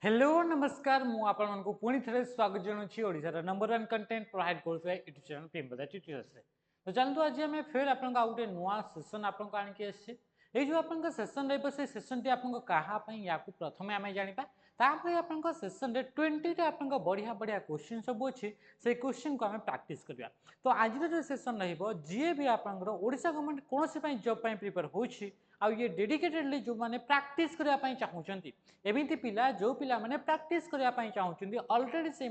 Hello नमस्कार मु आपण को पुणी थे स्वागत जनाऊँगी ओडिशार नंबर वन कंटेंट प्रोवाइड कर यूट्यूब चैनल प्रेमप्रदा ट्यूटर्स तो चलते आज आम फिर आप गोटे नुआ सेसन आपको आणिकी आसी ये जो आप सेसन रही से सेसन टी आप या प्रथम आम जाना तापर आप सेसन 20 आप बढ़िया बढ़िया क्वेश्चन सब अच्छी से क्वेश्चन को आम प्राक्ट करवा तो आज जो सेसन जी भी आपशा गवर्नमेंट कौन जॉब प्रिपेयर हो आ ये डेडिकेटेडली जो मैंने प्राक्ट करने चाहूँगी एमती पिला जो पिला माने प्राक्ट करने चाहूँगी अलरेडी से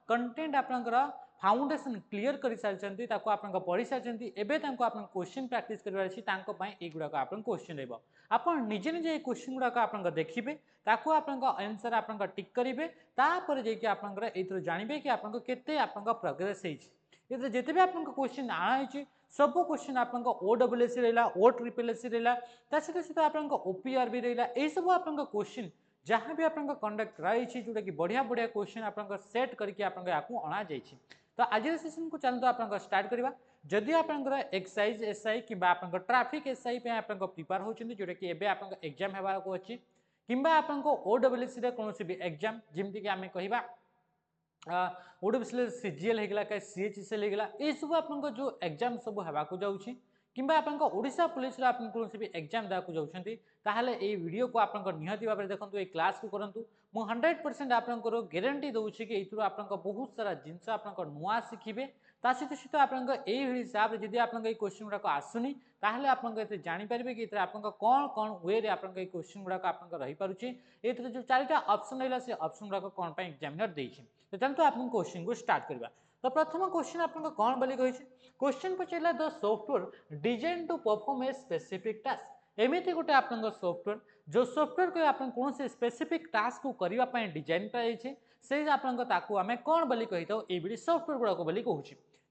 कंटेंट आपंकर फाउंडेशन क्लीयर कर सारी आप पढ़ी सारी एवं क्वेश्चन प्राक्ट करार आप क्वेश्चन रहा आप निजे निजे क्वेश्चन गुड़ाक आप देखिए आंसर आप टिक करेंगे तापर जाकि आप जानवे कि आपके प्रोग्रेस होती जिते भी आप क्वेश्चन आना सब क्वेश्चन आप OSSC रहा OSSC रहा सहित सहित आप OPR भी रहा यही सब आप क्वेश्चन जहाँ भी आप कंडक्ट रही जोटा कि बढ़िया बढ़िया क्वेश्चन आप सेट करके अणा जा तो आज सेशन को चलते आप स्टार्ट करवा जदि आप एक्साइज एसआई कि ट्राफिक एसआई आप प्रिपेयर होती जोटा कि एग्जाम होगा अच्छी कि OSSC कौन भी एग्जाम जमीक आम कह OSSC CGL होगा क्या CHCL होगा ये सब आप जो एग्जाम सब होगा जाऊँगी कि ओडिशा पुलिस आप कौन भी एग्जाम देवाक जाऊँगी ताहले ये वीडियो को आप निहती भाव में देखो ये क्लास को करूँ मु 100% आपंकर गारंटी दूसरी कि ये आप बहुत सारा जिनस आप नुआ शिखे सहित सहित आप हिसाब से जब आप क्वेश्चन गुड़ाक आसुनी ताहले आप जानीपारे कि आप कौन कौन वे आप क्वेश्चन गुड़ाक आप रही पारे ये जो चारिटा ऑप्शन रहा से ऑप्शन गुड़ाक कौन एग्जामिनर देती तो चलते आप क्वेश्चन को स्टार्ट करवा तो प्रथम क्वेश्चन आप कौन बोली कही क्वेश्चन पचारा the software design to perform a specific task एमती गोटे आप सॉफ्टवेयर जो सॉफ्टवेयर को आप कौन से स्पेसिफिक टास्क को करने डिजाइन कराई से आम कौन बोली कही था ये सॉफ्टवेयर गुड़ाक बोली कहूँ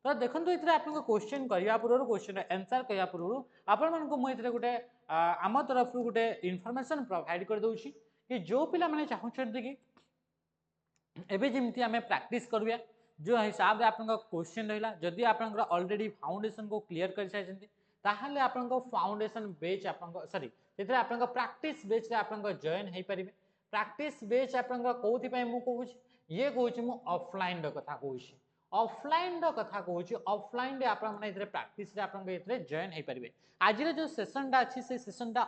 तो देखो ये आप क्वेश्चन करने पूर्व क्वेश्चन आंसर करने पूर्व आपण मुझे गोटे आम तरफ गोटे इनफॉरमेशन प्रोवाइड कर दूसरी कि जो पिला माने चाहते कि एवं जमी आम प्राक्ट करवा जो हिसाब से आप क्वेश्चन रहा जदि आप अलरेडी फाउंडेशन को क्लीयर कर सारी ताहले आप फाउंडेशन बेच आप सॉरी से आप प्राक्ट बेच आप जॉइन हो पारे प्राक्ट बेच आप कौन मुझे ये कहूँ ऑफलाइन कथा कहूँ ऑफलाइन कथा कहूँ ऑफलाइन आप प्राक्ट आप जॉइन हो पारे आज जो सेसनटा अच्छी से सेसनटा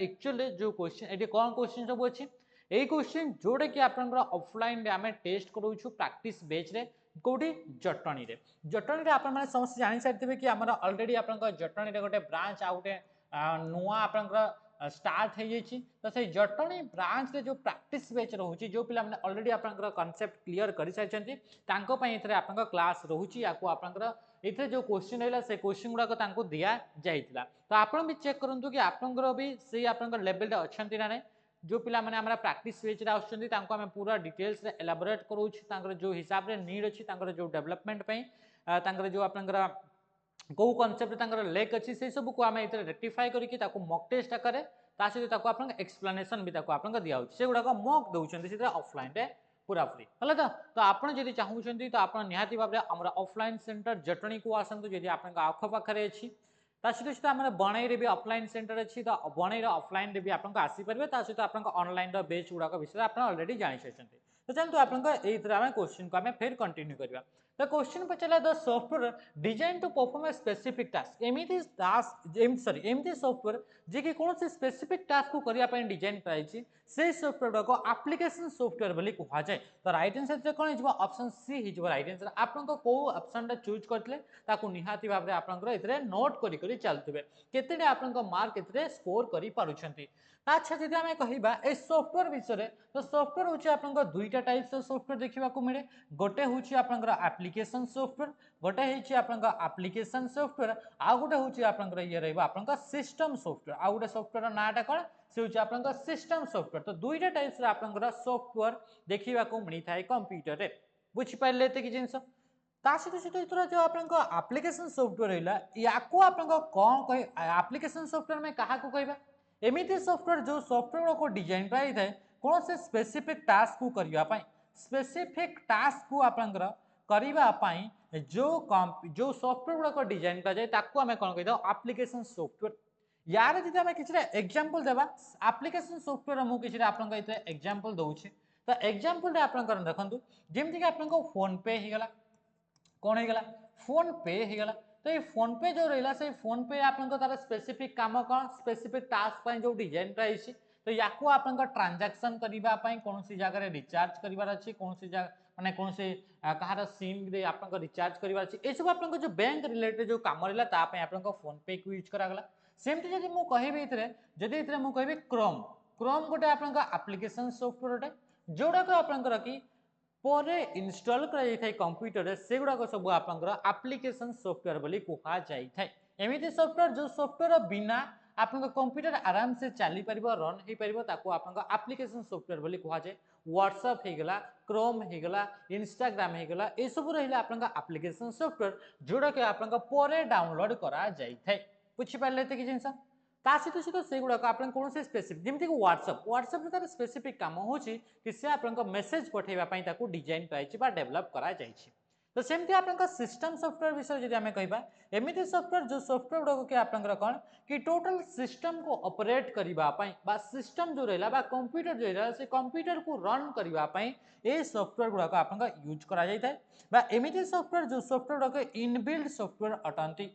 एक्चुअली जो क्वेश्चन ये कौन क्वेश्चन सब अच्छी यही क्वेश्चन जोड़ा कि आप ऑफलाइन आम टेस्ट करूँ प्राक्ट बेच रे कौटी जटणी जटणी आप समस्त जानी सारी कि आम अलरेडी आप जटणी गोटे ब्रांच आ गए नुआ आप स्टार्ट हो जाइए तो से जटणी ब्रांच रे जो प्राक्ट बेच रोचे जो पिला अलरेडी आप कनसेप्ट क्लीयर कर सारी आप क्लास रोचे ये जो क्वेश्चन रहा से क्वेश्चन गुड़ाक दि जाता तो आप भी चेक करूँ कि आपंकर भी से आप लेवल अच्छा ना नहीं जो पिला माने हमारा प्रैक्टिस बेच रे आछन तांको हमें पूरा डिटेल्स रे एलाबोरेट करूछ तांकर जो हिसाब रे नीड अछि तांकर जो डेवलपमेंट पई तांकर जो आपनकर को कांसेप्ट तांकर लेक अछि से सब को हमें इतरे रेक्टिफाई करिकि ताको मॉक टेस्ट करे ता सहित ताको आपन एक्सप्लेनेशन भी ताको आपन दिया होछ से गुडा को मॉक दउछन से ऑफलाइन रे पूरा फ्री हला तो आपन जदि चाहउछन तो आपन निहाती भाबरे हमरा ऑफलाइन सेंटर जटणी को आसंतु जदि आपन आख पाखरे अछि सहित आम बणई भी ऑफलाइन सेंटर अच्छी तो बणई ऑफलाइन भी आप आसीपारे सहित आप ऑनलाइन बेच गुड़ाक विषय आप अलरेडी जानी सारी तो चलते आप क्वेश्चन को आम फिर कंटिन्यू करवा तो क्वेश्चन पचारा the software design to perform a specific task एमती टास्क सॉरी एमती सॉफ्टवेयर जी कि कौन से स्पेसिफिक टास्क को करने डिजाइन कराई से सॉफ्टवेयर को एप्लिकेशन सॉफ्टवेयर बोली कह जाए तो राइट आंसर कौन हो ऑप्शन सी हो राइट आंसर आप ऑप्शन चूज करते निहाती भाव में आप नोट कर चलते केते आप मार्क ए स्कोर कर अच्छा जब आम कह सॉफ्टवेयर विषय तो सॉफ्टवेयर हूँ आप दुईटा टाइप्स सॉफ्टवेयर देखा मिले गोटे हूँ आप एप्लिकेशन सॉफ्टवेयर गोटे एप्लिकेशन सॉफ्टवेयर आ गोटे हूँ आप ये रहा सिस्टम सॉफ्टवेयर आ गोटे सॉफ्टवेयर नाटा कौन से हूँ आप सिस्टम सॉफ्टवेयर तो दुईटा टाइप्स आप सॉफ्टवेयर देखा मिलता है कंप्यूटर में बुझिपारे ये जिनस सहित सहित जो आप एप्लिकेशन सॉफ्टवेयर रहा या कौन कह एप्लिकेशन सॉफ्टवेयर में क्या कहवा एमती सॉफ्टवेयर जो सॉफ्टवेयर को डिजाइन कराई थाए कौन से स्पेसिफिक टास्क को करने स्पेसिफिक टास्क को आपंकर करने जो सॉफ्टवेयर गुड़ाक डिजाइन कराए कौन कही एप्लिकेशन सॉफ्टवेयर यार जदि आम कि एग्जांपल देबा एप्लिकेशन सॉफ्टवेयर मु कि आपन एग्जांपल दउछि तो एग्जांपल आपन देखंतु जेमति कि आपन फोन पे ही गला कौन हो गला फोन पे हो गला तो ये फोन पे जो रहा से फोन पे आपन तार स्पेसिफिक काम कौन स्पेसिफिक टास्क पई जो डिजाइन रही तो या आपन ट्रांजैक्शन करने कौन सी जगह रिचार्ज करार अच्छी कौन सी माने कौन से कहार सिम रे आपन रिचार्ज करार अच्छी ये सब आपन जो बैंक रिलेटेड जो काम रहा आपन फोन पे को यूज करागला सेमती जब मुझे कहबी जदि मुझे कहबी क्रोम क्रोम गोटे आपन एप्लिकेशन सॉफ्टवेयर जोड़ा आपन कि परे इनस्टॉल कर कंप्यूटर से गुड़ाक सब आप एप्लिकेशन सॉफ्टवेयर बोली कहा जाए एमती सॉफ्टवेयर जो सॉफ्टवेयर बिना आप कंप्यूटर आराम से चली पार रन हो पार आप एप्लिकेशन सॉफ्टवेयर बोली कहा जाए व्हाट्सएप होगला क्रोम होगला इंस्टाग्राम होगला ये सब रहा आप एप्लिकेशन सॉफ्टवेयर जोड़ा कि आप परे डाउनलोड करा जाए बुझीपारे ये जिनस ता सहित सहित से गुड़ाक आप कौन से स्पेसिफिक जमीक व्हाट्सएप व्हाट्सएप तार स्पेसिफिक काम हो कि से आप मेसेज पठेवाई डिजाइन कराई डेभलप करा तो सेमती आप सिस्टम सॉफ्टवेयर विषय जब आम कह एमती सॉफ्टवेयर जो सॉफ्टवेयर गुड़ाक कि आप कौन कि टोटल सिस्टम को ऑपरेट करने सिस्टम जो रहा कंप्यूटर जो रहा से कंप्यूटर को रन करने ये सॉफ्टवेयर गुड़ाक आप यूज करमती सॉफ्टवेयर जो सॉफ्टवेयर गुड़ाक इनबिल्ट सॉफ्टवेयर अटंती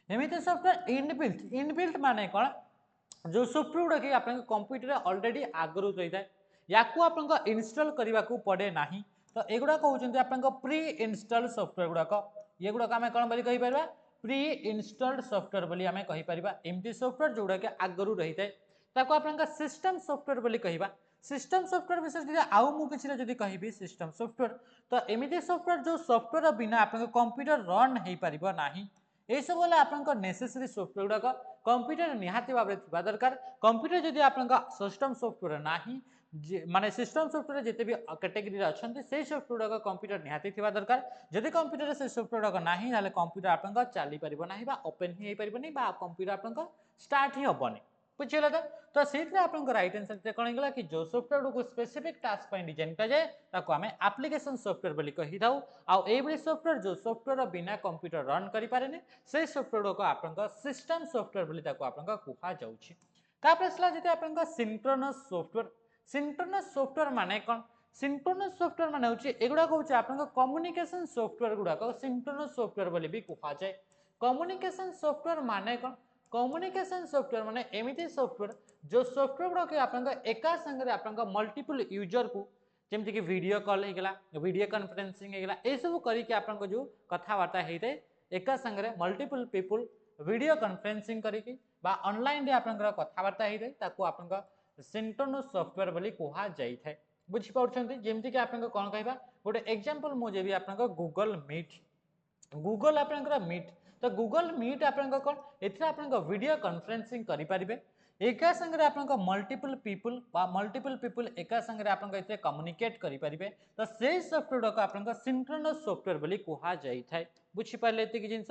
एमती सॉफ्टवेयर इनबिल्ट माने कौन जो सॉफ्टवेयर गुड़ा कि आप कंप्यूटर ऑलरेडी आगु रही है या आप इनस्टॉल करने को पड़े ना तो युवा कहते आप प्री इनस्टॉल सॉफ्टवेयर गुड़ाक ये गुड़ाक आम कौन बोली कहीपर प्री इनस्टॉल्ड सॉफ्टवेयर बोली आम कहीपर एमती सॉफ्टवेयर जोड़ा कि आगु रही है ताको आप सिस्टम सॉफ्टवेयर बोली कहबा सिस्टम सॉफ्टवेयर विषय आउ मुझे कहबी सिस्टम सॉफ्टवेयर तो एमती सॉफ्टवेयर जो सॉफ्टवेयर बिना आप कंप्यूटर रन हो पार ना ये सब वाला आपन नेसेसरी सॉफ्टवेयर गुड़ाक कंप्यूटर निहाती भाव में दरकार कंप्यूटर जदि आप सिस्टम सॉफ्टवेयर ना माने सिस्टम सॉफ्टवेयर जिते भी कैटेगरी अच्छा से सॉफ्टवेयर गुड़ाक कंप्यूटर निहाती दरकार जदि कंप्यूटर से सॉफ्टवेयर गुड़ाक ना कंप्यूटर आप चली पार ना ओपन ही पार कंप्यूटर आप स्टार्ट ही हेनी बुझीगला तो से आप रईट आंसर कौन होगा कि जो सॉफ्टवेयर को स्पेसिफिक टास्क डिजाइन कराए एप्लिकेशन सॉफ्टवेयर बोली कही था आउ सॉफ्टवेयर जो सॉफ्टवेयर बिना कंप्यूटर रन करें से सॉफ्टवेयर को आप सिस्टम सॉफ्टवेयर बोली कहा जाए सिंक्रोनस सॉफ्टवेयर सिंक्रोनस सॉफ्टवेयर माने कौन सिंक्रोनस सॉफ्टवेयर माने होची एगुडा कहूची आपन कम्युनिकेशन सॉफ्टवेयर गुडा सिंक्रोनस सॉफ्टवेयर बोली भी कहा जाए कम्युनिकेशन सॉफ्टवेयर माने कौन कम्युनिकेशन सॉफ्टवेयर माने एमिति सॉफ्टवेयर जो सॉफ्टवेयर गुडा कि आपन एका संगे आपन मल्टीपल यूजर को जेमति कि वीडियो कॉल हो गला वीडियो कॉन्फ्रेंसिंग हो गला ए सब करी कि आपन जो कथावार्ता होते एका संगे मल्टीपल पीपल वीडियो कॉन्फ्रेंसिंग करी बा ऑनलाइन रे आपन कथावार्ता होते ताको आपन सिंक्रोनस सॉफ्टवेयर बोली कहा जाए बुझी पाउछन्ती जेमति कि आपन कोन कहबा गोटे एग्जांपल मो जेबी आपन गूगल मीट तो गूगल मीट आप वीडियो कॉन्फ्रेंसिंग करें एक संगे आप मल्टीपल पीपल एक संगे आप कम्युनिकेट करें तो से सॉफ्टवेयर को आप सिंक्रोनस सॉफ्टवेयर बोली कहा जाए बुझीपारे ये जिनस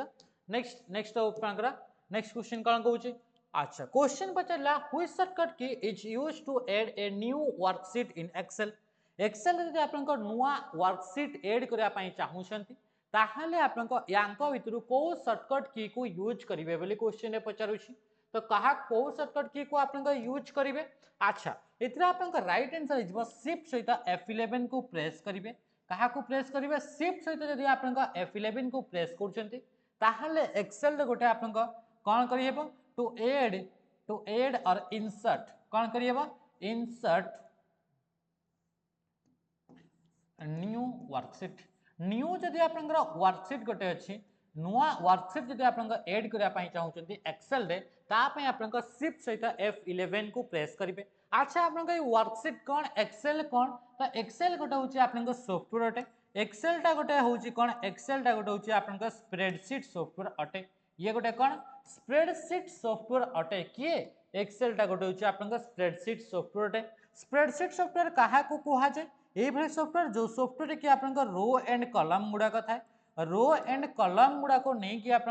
नेक्स्ट नेक्स्ट क्वेश्चन कौन कहूँ अच्छा क्वेश्चन पचारा which shortcut key is used to add a new worksheet in Excel Excel रे आप नुआ वर्कशीट ऐड करने चाहूँगी ताहले आपनको यांको भितरु को शॉर्टकट की को यूज करिवे बोली क्वेश्चन रे पचारुछि तो कहा को शॉर्टकट की को आपनको यूज करिवे अच्छा इतरा आपनको राइट आंसर इजबो शिफ्ट सहित F11 को प्रेस करिवे कहा को प्रेस करिवे शिफ्ट सहित यदि आपनको F11 को प्रेस करछंती ताहले एक्सेल रे गोटे आपनको कोन करि हेबो टू ऐड और इंसर्ट कोन करि हेबो इंसर्ट न्यू वर्कशीट न्यू जदि आपनकर वर्कशीट गोटे अच्छी नुआ वर्कशीट जदि आप ऐड करने चाहते एक्सेल रे तापे आपनकर शिफ्ट सहित F11 को प्रेस करेंगे अच्छा आपनकर वर्कशीट कौन एक्सेल कौन तो एक्सेल गोटे हूँ आपनकर सॉफ्टवेयर अटे एक्सेलटा गोटे हूँ कौन एक्सेलटा गोटे हूँ आपनकर स्प्रेडशीट सॉफ्टवेयर अटे ये गोटे कौन स्प्रेडशीट सॉफ्टवेयर अटे किए एक्सेलटा गोटे हूँ आपनकर स्प्रेडशीट सॉफ्टवेयर अटे स्प्रेडशीट सॉफ्टवेयर क्या कहा जाए ये सॉफ्टवेयर जो सॉफ्टवेयर कि आप रो एंड कलम गुड़ाक थाए रो एंड कलम गुड़ाक नहीं कि आप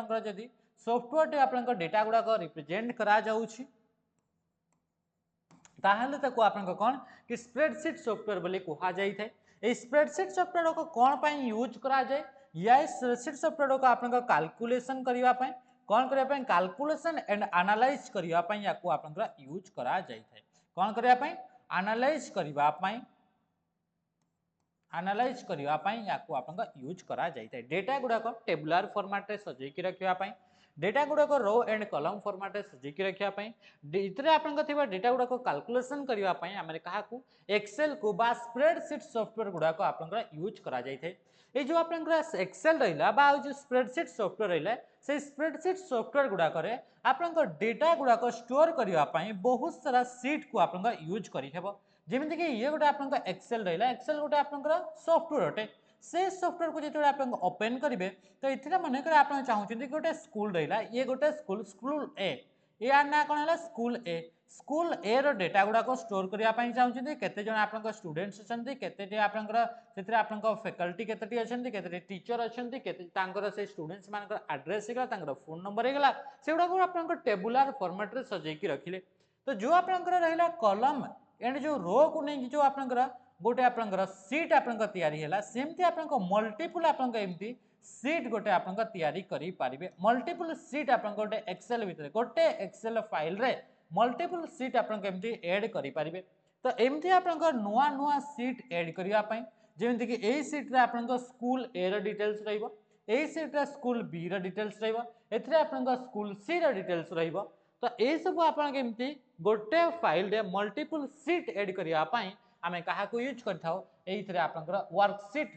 सॉफ्टवेयर आप डेटा गुड़ाक रिप्रेजेंट करा जाउछि ताहले ताको आपन कौन कि स्प्रेडशीट सॉफ्टवेयर बोली कहा जाए ये स्प्रेडशीट सॉफ्टवेयर को कौन पाई यूज करा जाए या स्प्रेडशीट सॉफ्टवेयर को आपन कैलकुलेशन करने कौन करया पई कैलकुलेशन एंड एनालाइज करया पई याकू आपनकर यूज करा जाय थाए कौन करया पई एनालाइज करबा पई एनालाइज करबा पई याकू आपनकर यूज करा जाय थाए डेटा गुडा को टेबुलर फॉर्मेट रे सजै कि रखिया पई डेटा गुडा को रो एंड कॉलम फॉर्मेट रे सजै कि रखिया पई इतरे आपनकर थिबा डेटा गुडा को कैलकुलेशन करबा पई हमरे कहा को एक्सेल को बा स्प्रेडशीट सॉफ्टवेयर गुडा को आपनकर यूज करा जाय थाए ए जो आपनकर एक्सेल रहिला बा जो स्प्रेडशीट सॉफ्टवेयर रहिला से स्प्रेडशीट सॉफ्टवेयर गुडा करे आपनकर डेटा गुडा को स्टोर करबा पई बहुत सारा शीट को आपनकर यूज करि हेबो जेमिति कि ये गोटे आपनकर एक्सेल रहिला एक्सेल गोटे आपनकर सॉफ्टवेयर अटे से सॉफ्टवेयर को जेते आपन ओपन करिवे तो इथिरा माने करे आपन चाहउछन्ती गोटे स्कूल रहिला ये गोटे स्कूल ए यार ना कोन हला स्कूल ए रो डेटा गुडा को स्टोर करिया पई चाहउछन्ती केते जण आपनकर स्टूडेंट्स अछन्ती केते आपनकर सेतिर आपनकर फैकल्टी केतेटी अछन्ती केते टीचर अछन्ती केते तांकर से स्टूडेंट्स मानकर एड्रेस हेगला तांकर फोन नंबर हेगला सेगुडा को आपनकर टेबुलर फॉर्मेट रे सजै कि रखिले तो जो आपनकर रहिला कॉलम एंड जो रो को नै जो आपनकर गोटे आपनकर सीट आपनकर तयारी हैला सेमती आपनकर मल्टीपल आपनकर एमती सीट गोटे आपनकर तयारी करि पारिबे मल्टीपल सीट आपनकर गोटे एक्सेल भितरे गोटे एक्सेल फाइल रे मल्टीपल सीट आपनकर एमती ऐड करि पारिबे तो एमती आपनकर नुआ नुआ सीट ऐड करिया पई जेमति कि एई सीट रे आपनकर स्कूल ए रो डिटेल्स रहइबो एई सीट रे स्कूल बी रो डिटेल्स रहइबो एथरे आपनकर स्कूल सी रो डिटेल्स रहइबो तो ए सब आपन केमती गोटे फाइल रे मल्टीपल सीट ऐड करिया पई आमे काहा को यूज करथाओ एइथरे आपनकर वर्कशीट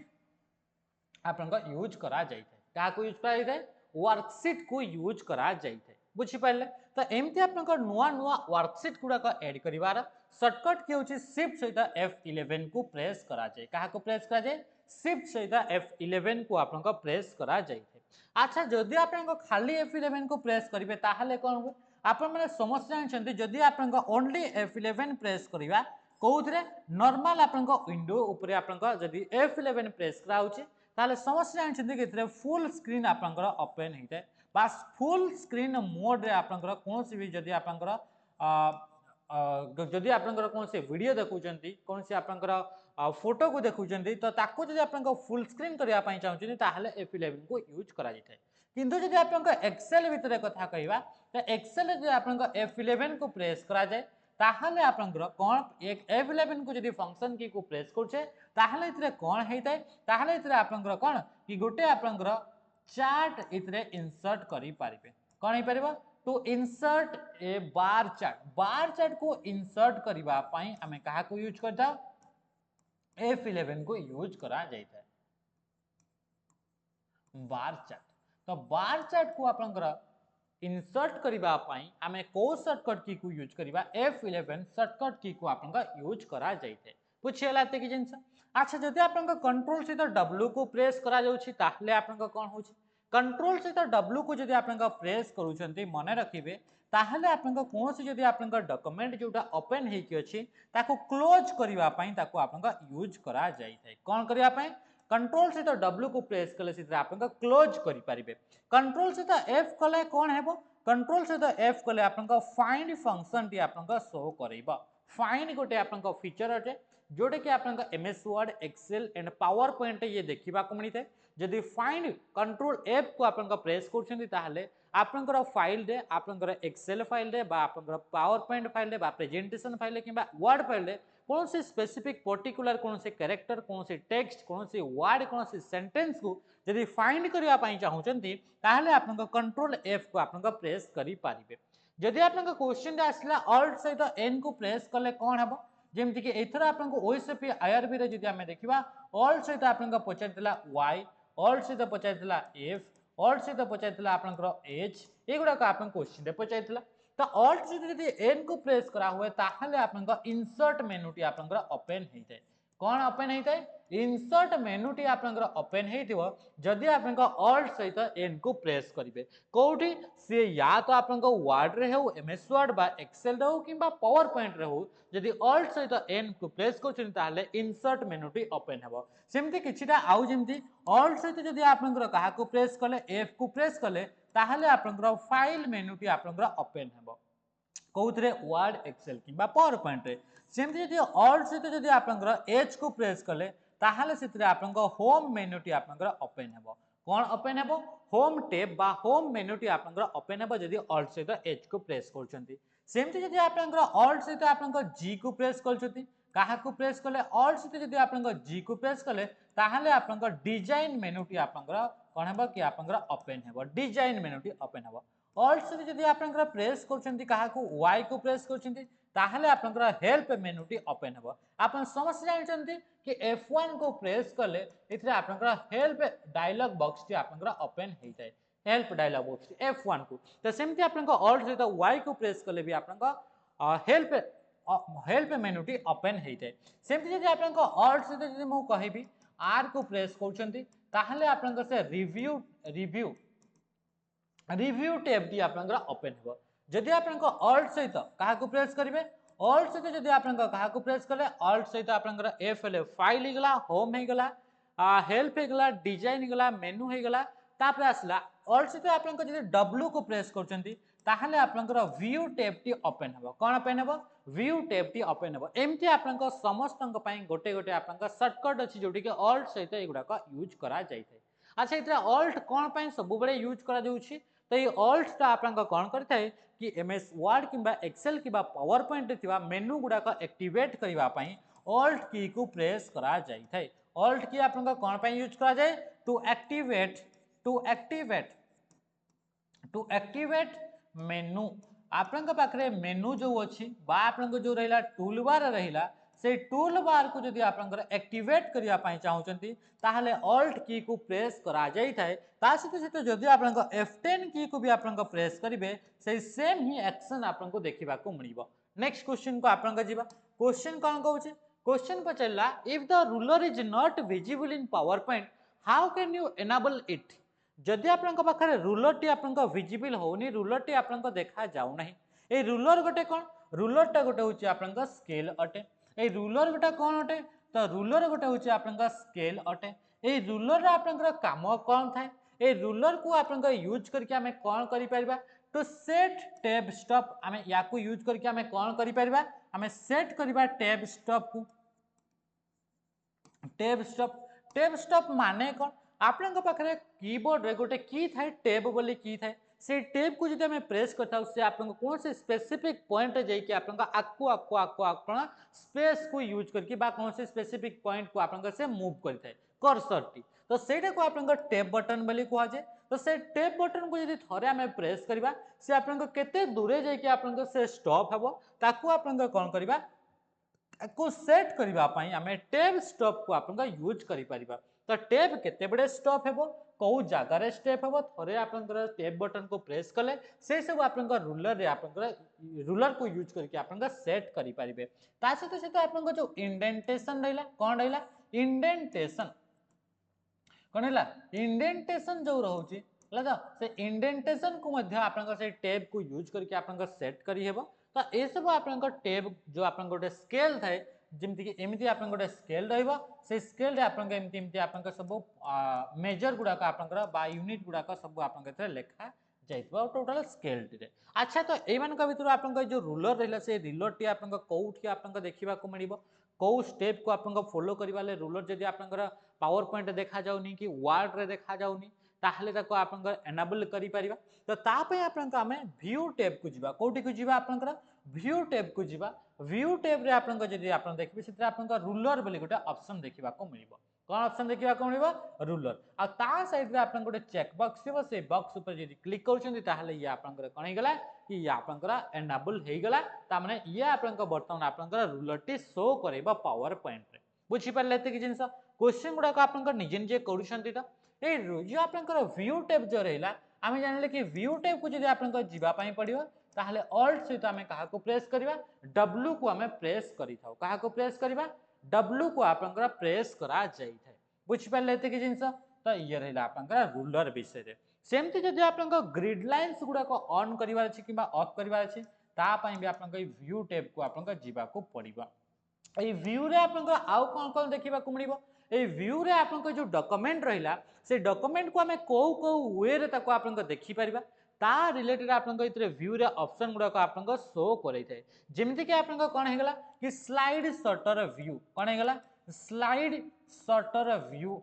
आपनकर यूज करा जाइथे काहा को यूज करा जाइथे वर्कशीट को यूज करा जाइथे बुझि पाइले तो एमती आपनकर नुआ नुआ वर्कशीट गुडा को ऐड करिवार शॉर्टकट के होची शिफ्ट सहित F11 को प्रेस करा जाय काहा को प्रेस करा जाय शिफ्ट सहित F11 को आपनकर प्रेस करा जाइथे अच्छा जदि आपनकर खाली F11 को प्रेस करिवे ताहाले कोन हो आपण माने समस्या जानछन्ती जदि आपनकर ओनली F11 प्रेस करिवा कोउथरे नॉर्मल आपनकर विंडो ऊपर आपनकर जदि F11 प्रेस करा होची ताले समस्या जानछन्ती कि इतरे फुल स्क्रीन आपनकर ओपन हेते बस फुल स्क्रीन मोड रे आपनकर कोनसी भी जदि आपनकर जदि आपनकर कोनसी वीडियो देखुचन्ती कोनसी आपनकर फोटो को देखुचन्ती तो ताको जदि आपनकर फुल स्क्रीन करिया पई चाहउचन्ती ताहाले F11 को यूज करा जिते किंतु जदि आपनकर एक्सेल भितरे कथा कहिबा तो एक्सेल जदि आपनकर F11 को प्रेस करा जाय ताहाले आपनकर कोन एक F11 को जदि फंक्शन की को प्रेस करछे ताहाले इतरे कोन हेतै ताहाले इतरे आपनकर कोन कि गोटे आपनकर चार्ट इतरे इंसर्ट करि पारिबे कोन हे परिबो to insert a bar chart को इंसर्ट करिबा पई हमें कहा को यूज करता F11 को यूज करा जाइता बार चार्ट तो बार चार्ट को आपनकर इंसर्ट करिबा पई हमें को शॉर्टकट की को यूज करिबा F11 शॉर्टकट की को आपनकर यूज करा जाइते पुछेला ते कि जिंस अच्छा जदि आपनकर कंट्रोल से W को प्रेस करा जाउछि ताहले आपनकर कोन होछि कंट्रोल से W को जदि आपनकर प्रेस करूछन्ती मने रखिबे ताहले आपनकर कोनसी जदि आपनकर डॉक्यूमेंट जोटा ओपन हे कि अछि ताको क्लोज करिबा पई ताको आपनकर यूज करा जाइतै कोन करिया पई कंट्रोल से W को प्रेस कले से आपनकर क्लोज करि पारिबे कंट्रोल से F कले कोन हेबो कंट्रोल से F कले आपनकर फाइंड फंक्शन टी आपनकर शो करैबा फाइंड गोटे आपनकर फीचर अटे जोटे कि आपनकर MS Word Excel and PowerPoint ये देखिबा को मिलिते जदि फाइंड कंट्रोल F को आपनकर प्रेस करछन्ती ताहले आपनकर फाइल रे आपनकर एक्सेल फाइल रे बा आपनकर पावर पॉइंट फाइल रे बा प्रेजेंटेशन फाइल रे किबा वर्ड फाइल रे कौन से स्पेसिफिक पर्टिकुलर कौन से कैरेक्टर कौन से टेक्स्ट कौन से वर्ड कौन से सेंटेंस को यदि फाइंड करिया पई चाहउचंती ताहले आपनकर कंट्रोल F को आपनकर प्रेस करि पारिबे जदि आपनकर क्वेश्चन रे आसला ऑल्ट सहित N को प्रेस करले कोन हेबो जेमति कि एथरा आपनकर OSP IRB रे जदि हमें देखिबा ऑल्ट सहित आपनकर पचारतला Y ऑल्ट सहित पचारतला F ऑल्ट सहित पचारतला आपनकर H एगुडा का आपन क्वेश्चन रे पचारतला तो ऑल्ट से यदि N को प्रेस करा हुए ताहले आपनकर इंसर्ट मेनू टी आपनकर ओपन हेइते कोन ओपन हेइते इंसर्ट मेनू टी आपनकर ओपन हेइतिबो जदि आपनकर ऑल्ट सहित N को प्रेस करिवे कोठी से या तो आपनकर वर्ड रे हो MS वर्ड बा एक्सेल रे हो किबा पावर पॉइंट रे हो जदि ऑल्ट सहित N को प्रेस करछन ताहले इंसर्ट मेनू टी ओपन हेबो सेमति किछिटा आउ जेमति ऑल्ट सहित जदि आपनकर काहा को प्रेस कले F को प्रेस कले ताहले आपनकर फाइल मेनू टी आपनकर ओपन हेबो कोउथरे वर्ड एक्सेल किबा पावर पॉइंट रे सेमति जदि ऑल्ट सहित जदि आपनकर H को प्रेस कले ताहले सेतरे आपनकर होम मेनू टी आपनकर ओपन हेबो कौन ओपन हेबो होम टैब बा होम मेन्यूटी आपनकर ओपन हेबो जदी ऑल्ट सहित एच को प्रेस करछंती सेमती जदी आपनकर ऑल्ट सहित आपनकर जी को प्रेस करछंती काहा को प्रेस कले ऑल्ट सहित जदी आपनकर जी को प्रेस कले ताहाले आपनकर डिजाइन मेन्यूटी आपनकर कोन हेबो कि आपनकर ओपन हेबो डिजाइन मेन्यूटी ओपन हेबो ऑल्ट सहित जदी आपनकर प्रेस करछंती काहा को वाई को प्रेस करछंती ताहाले आपनकर हेल्प मेन्यूटी ओपन हेबो आपन समझ जानछंती कि F1 को प्रेस कले इथरे आपनकर हेल्प डायलॉग बॉक्स टी आपनकर ओपन हे जाय help dialogue box T F1 को तो सेमती आपनकर ऑल्ट सहित वाई को प्रेस कले भी आपनकर हेल्प हेल्प मेन्यू टी ओपन हे जाय सेमती जदी आपनकर ऑल्ट सहित जदी मु कहिबी आर को प्रेस करछंती ताहाले आपनकर से रिव्यू रिव्यू टैब टी आपनकर ओपन हेबो जदी आपनकर ऑल्ट सहित काहा को प्रेस करिवे ऑल्ट सहित जदी आपनकर काहा को प्रेस कले ऑल्ट सहित आपनकर एफ एल फाइल हे गला होम हे गला हेल्प हे गला डिजाइन हे गला मेनू हे गला तापर आसला ऑल्ट सहित आपनकर जदी डब्ल्यू को प्रेस करचंती ताहले आपनकर व्यू टैब टी ओपन हेबो कोन ओपन हेबो व्यू टैब टी ओपन हेबो एमती आपनकर समस्तंक पई गोटे गोटे आपनकर शॉर्टकट अछि जोटी के ऑल्ट सहित एगुडा का यूज करा जाय थाय अच्छा इतरा ऑल्ट कोन पई सब बळे यूज करा जाउछि तो ये ऑल्ट टा आपनका कोन करथाय कि एमएस वर्ड किबा एक्सेल किबा पावर पॉइंट रे थिबा मेनू गुडा का एक्टिवेट करिवा पई ऑल्ट की को प्रेस करा जाय थाय ऑल्ट की आपनका कोन पई यूज करा जाय टू एक्टिवेट मेनू आपनका पाखरे मेनू जो अछि बा आपनका जो रहिला टूल बार रहिला से टूल बार को जदि आपनकर एक्टिवेट करिया पई चाहुचंती ताहले ऑल्ट की को प्रेस करा जाय थाय ता सहित सहित जदि आपनका F10 की को भी आपनका प्रेस करिवे से सेम ही एक्शन आपनको देखिबा को मिलिबो नेक्स्ट क्वेश्चन को आपनका जीवा क्वेश्चन कोन कहउचे क्वेश्चन पचला if the ruler is not visible in PowerPoint how can you enable it जदि आपनका पाखरे रूलर टी आपनका विजिबल होनी रूलर टी आपनका देखा जाउ नाही ए रूलर गोटे कोन रूलर टा गोटे होची आपनका स्केल अटे ए रूलर गोटा कोन अटे तो रूलर गोटे होची आपनका स्केल अटे ए रूलर रे आपनका काम कोन थाय ए रूलर को आपनका यूज करके हमें कोन करि परबा टू सेट टैब स्टॉप हमें या को यूज करके हमें कोन करि परबा हमें सेट करबा टैब स्टॉप को टैब स्टॉप माने कोन आपनका पाखरे कीबोर्ड रे गोटे की थाय टैब बोली की थाय से टैब को जदि हमें प्रेस करता से आपनको कौन से स्पेसिफिक पॉइंट जाई कि आपनका आकु आपन स्पेस को यूज करके बा कौन से स्पेसिफिक पॉइंट को आपनका से मूव करथाय कर्सर टी तो सेटा को आपनका टैब बटन बोली कहवा जाय तो से टैब बटन को जदि थरे हमें प्रेस करबा से आपनका केते दूरे जाई कि आपनका से स्टॉप हबो ताकू आपनका कोन करबा को सेट करबा पई हमें टैब स्टॉप को आपनका यूज करि परिबा तो टैब केते बडे स्टॉप हेबो को जगह रे स्टेप हेबो थरे आपनकर टैब बटन को प्रेस कले से सब आपनकर रूलर रे आपनकर रूलर को यूज करके आपनका सेट करि परिबे ता सहित सहित आपनका जो इंडेंटेशन रहला कोन रहला इंडेंटेशन कोन हैला इंडेंटेशन जो रहउची लगा से इंडेंटेशन को मध्य आपनका से टैब को यूज करके आपनका सेट करि हेबो तो ए सब आपनका टैब जो आपन गोटे स्केल थाय जेमति कि एमिति आपन गोटे स्केल रहइबो से स्केल रे आपनका एमिति एमिति आपनका सब मेजर गुडा का आपनका बा यूनिट गुडा का सब आपनका एथरे लेखा जाइतबो टोटल स्केल टी रे अच्छा तो ए मानका भितर आपनका जो रूलर रहला से रूलर टी आपनका कोउठी आपनका देखिबा को मिलिबो को स्टेप को आपनका फॉलो करिवाले रूलर जदि आपनका पावर पॉइंट देखा जाउनी कि वर्ड रे देखा जाउनी ताहले ताको आपनका एनेबल करि परिबा तो ता पे आपनका हमें व्यू टैब को जिबा कोठी को जिबा आपनका व्यू टैब को जिबा व्यू टैब रे आपनका जदि आपन देखबे सेते आपनका रूलर बोली गोटे ऑप्शन देखिबा को मिलिबो कोन ऑप्शन देखिबा को मिलिबो रूलर आ ता साइड रे आपन गोटे चेक बॉक्स थिबो से बॉक्स ऊपर जदि क्लिक करछन्ती ताहले ये आपनका कोन हे गला कि ये आपनका एनेबल हे गला ता माने ये आपनका वर्तमान आपनका रूलर टी शो करेबा पावर पॉइंट रे बुझि परले एते कि जिंस क्वेश्चन गुडा को आपनका निजे निजे करूछन्ती त ए जो आपनका व्यू टैब जो रहला आमे जानले कि व्यू टैब को जदि आपनका जिबा पई पडिबो ताहले ऑल्ट सहित आमे कहा को प्रेस करिबा डब्ल्यू को आमे प्रेस करि थाउ कहा को प्रेस करिबा डब्ल्यू को आपनका प्रेस करा जाई थाय बुझि परले एते कि जिंस त ये रहला आपनका रूलर विषय रे सेमति जदि आपनका ग्रिड लाइंस गुडा को ऑन करिवार अछि किबा ऑफ करिवार अछि ता पई भी आपनका व्यू टैब को आपनका जिबा को पडिबा ए व्यू रे आपनका आउ कोन कोन देखिबा को मिलिबो ए व्यू रे आपनका जो डॉक्यूमेंट रहिला से डॉक्यूमेंट को हमें को वे रे ताको आपनका देखि परिबा ता रिलेटेड आपनका इतरे व्यू रे ऑप्शन गुडा को आपनका शो करै थाय जेमिति कि आपनका कोन हे गला कि स्लाइड शॉर्टर व्यू कोन हे गला स्लाइड शॉर्टर व्यू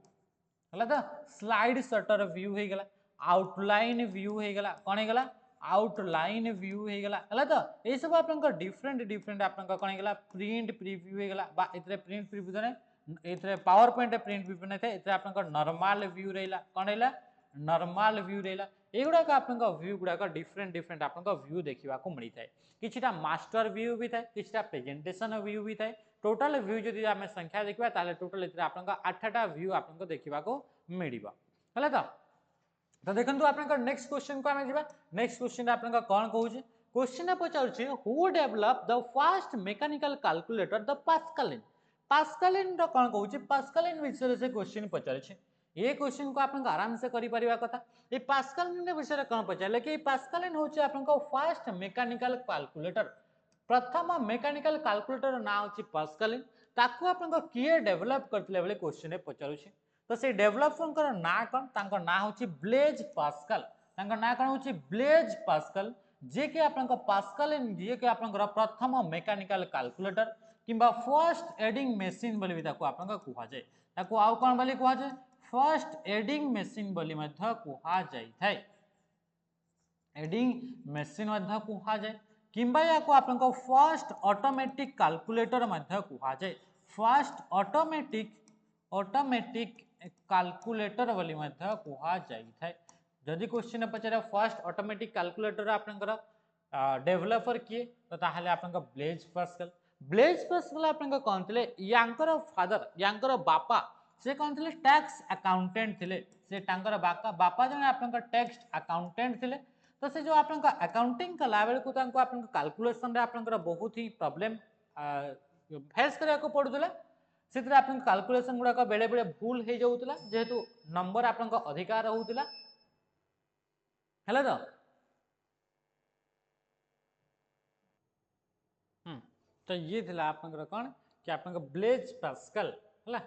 है तो स्लाइड शटर व्यू हो गला आउटलाइन व्यू हो गला कौन हो गला आउटलाइन व्यू हो गला है तो ये सब आपन डिफरेंट डिफरेंट आपन कौन हो गला प्रिंट प्रीव्यू हो गला बा इतरे प्रिंट प्रीव्यू ने इतरे पावर पॉइंट प्रिंट प्रीव्यू ने थे इतरे आपन नॉर्मल व्यू रहला कौन रहला नॉर्मल व्यू रहला एगुड़ा आपन व्यू गुड़ाक डिफरेंट डिफरेंट आपन व्यू देखा मिलता है किछिटा मास्टर व्यू भी थाए किछिटा प्रेजेंटेशन व्यू भी थाए टोटल व्यू जदि आम संख्या देखा ताले टोटल इतरे आपन 8टा व्यू आपन देखा मिलिबा हला तो देखंतु आपन नेक्स्ट क्वेश्चन को आमे जिबा नेक्स्ट क्वेश्चन आपन कोन कहूची क्वेश्चन पचारुची who develop the first mechanical calculator the Pascaline Pascaline रो कोन कहूची पास्कलिन विषय से क्वेश्चन पचारुची ये क्वेश्चन को आपन आराम से करि परिबा कथा ये पास्कलिन विषय कोन पचारले कि पास्कलिन होची आपन फर्स्ट मैकेनिकल कैलकुलेटर प्रथम मैकेनिकल कैलकुलेटर ना होची पास्कलिन ताकू आपन किए डेवलप करथिले बेले क्वेश्चन पचारुची तो से डेवलपर ना कौन तांको ना होची ब्लेज पास्कल तांको ना कौन होची ब्लेज पास्कल जे कि आपन पास्कल जे कि आपन प्रथम मैकेनिकल कैलकुलेटर किंबा फर्स्ट एडिंग मशीन बोली भी ताको आपन कुहा जाय ताको आउ कोन बोली कुहा जाय फर्स्ट एडिंग मशीन बोली मध्य कुहा जाय थाय एडिंग मशीन मध्य कुहा जाय किंबा याको आपन फर्स्ट ऑटोमेटिक कैलकुलेटर मध्य कुहा जाय फर्स्ट ऑटोमेटिक कैलकुलेटर बोली मध्य कुहा जाय थाय जदि क्वेश्चन पचारे फर्स्ट ऑटोमेटिक कैलकुलेटर आपनकर डेवलपर किए तो ताहले आपन ब्लेज पास्कल आपन कोन थिले यांकर फादर यांकर बापा से कोन थिले टैक्स अकाउंटेंट थिले से तांकर बापा जने आपन टैक्स अकाउंटेंट थिले तो से जो आपन अकाउंटिंग कला बेल को तांको आपन कैलकुलेशन रे आपन बहुत ही प्रॉब्लम फेस करिया को पडुतला से आपन कैलकुलेशन गुडा बेले बेले भूल हो जाउतला जेहेतु नंबर आपन अधिकार होउतला हैला तो ये थिला आपन कोन कि आपन ब्लेज पास्कल हैला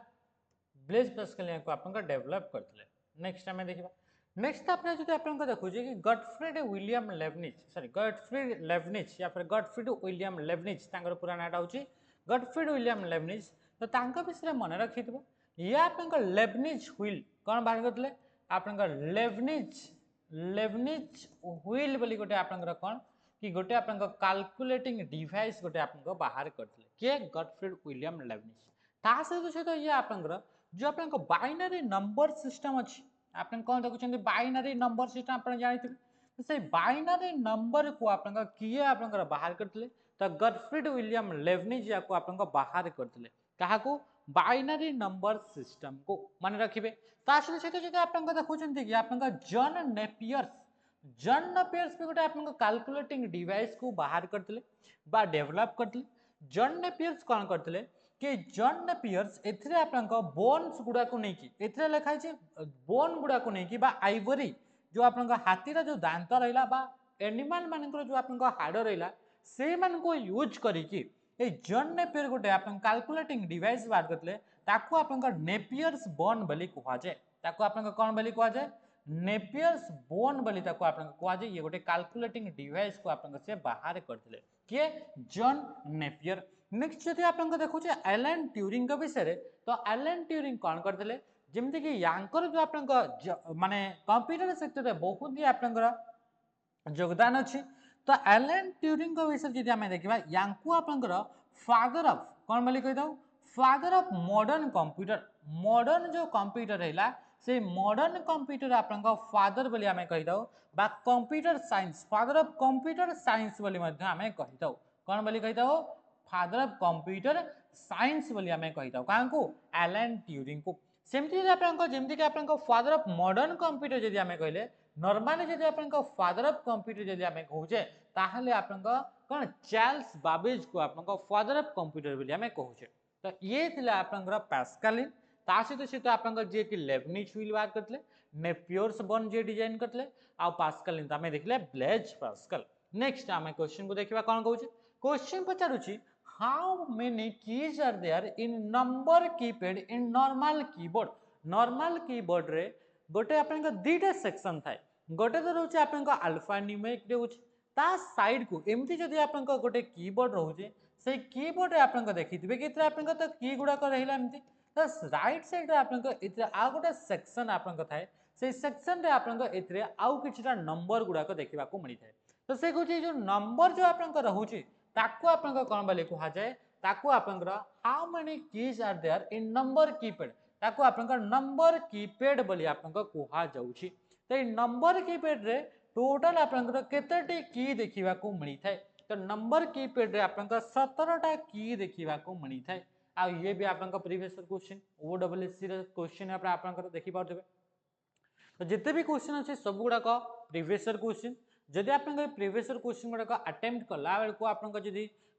ब्लेज पास्कल या को आपन डेवलप करथिले नेक्स्ट हमें देखिबा नेक्स्ट आपने जो आपन देखु जे कि Gottfried William Lebanese sorry Gottfried Lebanese या फिर गॉटफ्रीड विलियम लेबनिज तांकर पूरा नाटा होची गॉटफ्रीड विलियम लेबनिज तो तांका विषय मन रखिथबो ये आपन लेबनिज व्हील कोन बाहर करथले आपन लेबनिज लेबनिज व्हील बोली गोटे आपन कोन कि गोटे आपन कैलकुलेटिंग डिवाइस गोटे आपन बाहर करथले के गॉटफ्रीड विलियम लेबनिज ता सहित ये आपन जो आपन बाइनरी नंबर सिस्टम अछि आपन कोन देखुछन बाइनरी नंबर सिस्टम आपन जानिथिबे तो से बाइनरी नंबर को आपन किए आपन बाहर करथले तो गॉटफ्रीड विलियम लेबनिज या को आपन बाहर करथले कहा को बाइनरी नंबर सिस्टम को मन रखिबे ता सहित जदि आपन देखुछन कि आपन जॉन नेपियर्स भी गोटे आपन कैलकुलेटिंग डिवाइस को बाहर करथले बा डेवलप करथले जॉन नेपियर्स कोन करथले कि जॉन नेपियर्स एथरे आपन बोन्स गुडा को नहीं की एथरे लिखाई छे बोन गुडा को नहीं की बा आइवरी जो आपन हाथीर जो दांत रहिला बा एनिमल मानकर जो आपन हाड़ रहिला से मान को यूज करी की ए जॉन नेपियर गोटे आपन कैलकुलेटिंग डिवाइस बाहर करथले ताको आपन नेपियर्स बोन बोली कुहा जाय ताको आपन कोन बोली कुहा जाय नेपियर्स बोन बोली ताको आपन कुहा जाय ये गोटे कैलकुलेटिंग डिवाइस को आपन से बाहर करथले के जॉन नेपियर नेक्स्ट जदि आपन देखु एलन ट्यूरिंग विषय तो एलन ट्यूरिंग कौन करते जमती कि यांकर जो आपन माने कंप्यूटर सेक्टर रे बहुत ही आपन योगदान अच्छी तो एलन ट्यूरिंग विषय जदि आम देखा यांकू आपन फादर ऑफ कौन बोली कही दऊ फादर ऑफ मॉडर्न जो कंप्यूटर रहा से मॉडर्न कंप्यूटर आपन फादर बोली आम कही दऊ बा computer science father of computer science बोली आम कही दऊ कौन बोली कही दऊ फादर ऑफ कंप्यूटर साइंस बोली आम कही दऊ क्या को एलन ट्यूरिंग को सेमती जमती कि आपन फादर ऑफ मॉडर्न कंप्यूटर जदि आम कहले नॉर्मली जदि आपन फादर ऑफ कंप्यूटर जदि आम कहूचे ताहले आपन कौन चार्ल्स बाबेज को आपन फादर ऑफ कंप्यूटर बोली आम कहूचे तो ये थिला आपन पास्कलिन ता सहित आपन जे कि लेबनिज व्हील बाहर करथले नेपियर्स बोन जे डिजाइन करथले आ पास्कलिन तो आम देखले ब्लेज पास्कल नेक्स्ट आम क्वेश्चन को देखिबा कोन कहूचे question पचारुची how many keys are there in number keypad in normal keyboard रे गोटे आपन दीटा सेक्शन थाए गोटे तो रोचे आपन अल्फा न्यूमेरिक देउछ ता साइड को एमती जदि आपन गोटे कीबोर्ड रोचे से कीबोर्ड रे आपन देखिथिबे कि आपन तो की गुडा को रहिला एमती तो राइट साइड रे आपन इतरे आ गोटे सेक्शन आपन थाए से सेक्शन रे आपन इतरे आउ किछटा नंबर गुडा को देखिबा को मिली थाए तो से कहूँ जो नंबर जो आपन रहउची ताकू आपन कोन बोली कुहा जाए ताकू आपन how many keys are there in number keypad ताकू आपन नंबर कीपैड बोली आपन कुहा जाउची तो नंबर कीपैड रे टोटल आपन केतेटी की देखिबा को मिली थाए तो नंबर कीपैड रे आपन 17टा की देखिबा को मिली थाए आ ये भी आपन प्रीवियस क्वेश्चन ओडब्ल्यूएससी रे क्वेश्चन आपन देखि पाउतबे तो जिते भी क्वेश्चन अच्छे सब गुड़ाक प्रीवियस क्वेश्चन जदि आप प्रीवियस क्वेश्चन गुड़ाक अटेम्प्ट कला बेल को आप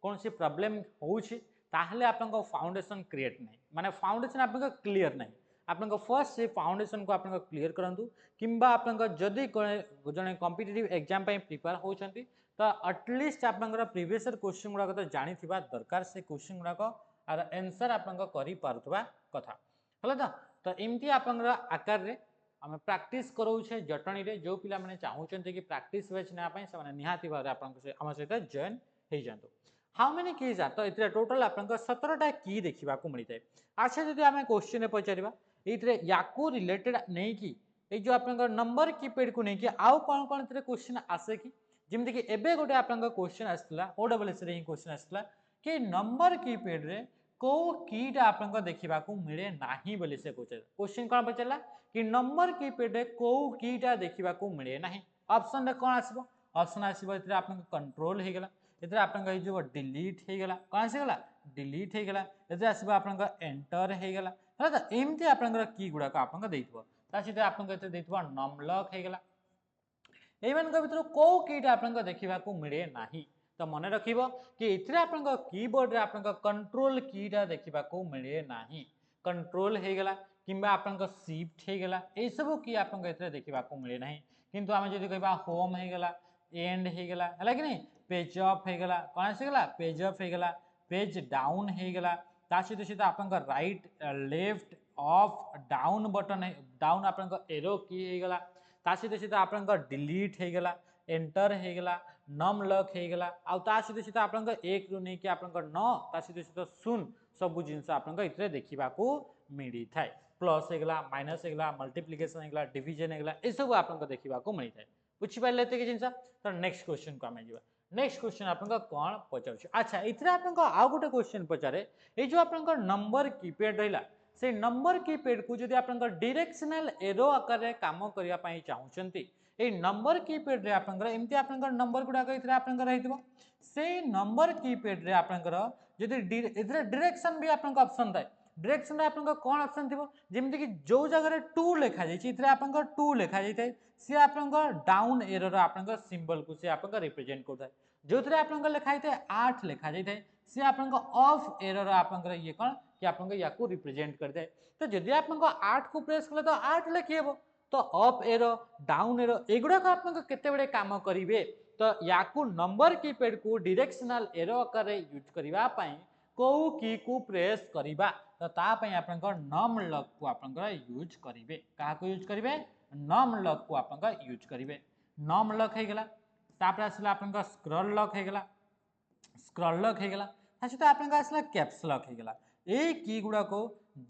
कौन सी प्रॉब्लम होउछि ताहले आपन फाउंडेशन क्रिएट नहीं माने फाउंडेशन आपन क्लियर नहीं आपन फर्स्ट से फाउंडेशन को आपन क्लियर करंतु किंबा आपन जदि जने कॉम्पिटिटिव एग्जाम पे प्रिपेयर होचंती तो एटलीस्ट आपन प्रीवियस क्वेश्चन गुड़ाक तो जानि थिबा दरकार से क्वेश्चन गुड़ाक आर आंसर आपन करि पारुथबा कथा हला तो एमती आपन आकार रे आम प्राक्टिस कराऊे जटणी रे जो पिला माने चाहूचंते कि प्राक्टिस बैच ना पई से माने निहाती भाव आपन आम सहित जॉइन हो जातु हाउ मेनी कीज आर तो इतरे टोटल आपन 17टा की देखिबा को मिलि थाए अच्छा जदि आम क्वेश्चन पचारिबा इतरे याकू रिलेटेड नहीं कि ए जो आपन नंबर कीपैड को नहीं कि आउ कोन कोन इतरे क्वेश्चन आसे कि जेमति कि एबे गोटे आपन क्वेश्चन आसला ओडब्ल्यूएस रे क्वेश्चन आसला कि नंबर कीपैड रे को कीटा आपन देखिबा को मिले नाही बोली से क्वेश्चन कोन पचला कि नंबर कीपैड रे को कीटा देखिबा को मिले नाही ऑप्शन रे कोन आसीबो ऑप्शन आसीबो इतरे आपन कंट्रोल हे गेला इतरे आपन जो डिलीट हे गेला कोन आसी गेला डिलीट हे गेला इतरे आसीबो आपन एंटर हे गेला हला त एमती आपन की गुडा को आपन देइतबो ता सिते आपन इतरे देइतबो नमलक हे गेला एमन भितर को कीटा आपन देखिबा को मिले नाही तो मन रखिबो कि इतरे आपन कीबोर्ड रे आपन कंट्रोल कीटा देखिबा को मिले नाही कंट्रोल हे गेला किंबा आपन शिफ्ट हे गेला ए सब की आपन इतरे देखिबा को मिले नाही किंतु हम जदि कहबा होम हे गेला एंड हे गेला हला कि नहीं पेज अप हे गेला कोन आसी गेला पेज अप हे गेला पेज डाउन हे गेला ता सहित आपन right left up down button down आपन एरो की हे गेला ता सहित आपन डिलीट हे गेला एंटर हे गेला नम लक हे गेला आ ता सहित आपन एक रु नहीं कि आपन न ता सहित सुन सब जिंस आपन इतरे देखिबा को मिली थाए प्लस हे गेला माइनस हे गेला मल्टीप्लिकेशन हे गेला डिवीजन हे गेला ए सब आपन देखिबा को मिली थाए बुझी पाइले एते कि जिंस तो नेक्स्ट क्वेश्चन को आमे जिबा नेक्स्ट क्वेश्चन आपन कोन पचारछ अच्छा इतरे आपन आ गोटे क्वेश्चन पचारे ए जो आपन नंबर कीपैड रहिला से नंबर कीपैड को जदि आपन डायरेक्शनल एरो आकार रे काम करिया पई चाहउचंती ए नंबर कीपैड रे आपन एमती आपन नंबर गुडा इतरे आपन रहितबो से नंबर कीपैड रे आपन जदि इतरे डायरेक्शन भी आपन ऑप्शन थाए डायरेक्शन रे आपन कोन ऑप्शन थिबो जेमति कि जो जगह रे 2 लिखा जाय छि इतरे आपन 2 लिखा जाय थाए से आपन डाउन एरो रे आपन सिंबल को से आपन रिप्रेजेंट करथाय जोथरे आपन लिखा थाए 8 लिखा जाय थाए से आपन ऑफ एरो रे आपन ये कोन कि आपन याकू रिप्रेजेंट कर दे तो जदि आपन 8 को प्रेस कले तो 8 लिखिबो तो अप एरो डाउन एरो एगुडा को आपन केते बडे काम करिवे तो याकू नंबर कीपैड को डायरेक्शनल एरो आकार यूज करिवा पई को की को प्रेस करिबा तो ता पई आपन नम लॉक को आपन यूज करिवे का को यूज करिवे नम लॉक को आपन यूज करिवे नम लॉक हे गेला तापर आसला आपन स्क्रॉल लॉक हे गेला स्क्रॉल लॉक हे गेला ताछित आपन आसला कैप्स लॉक हे गेला ए की गुडा को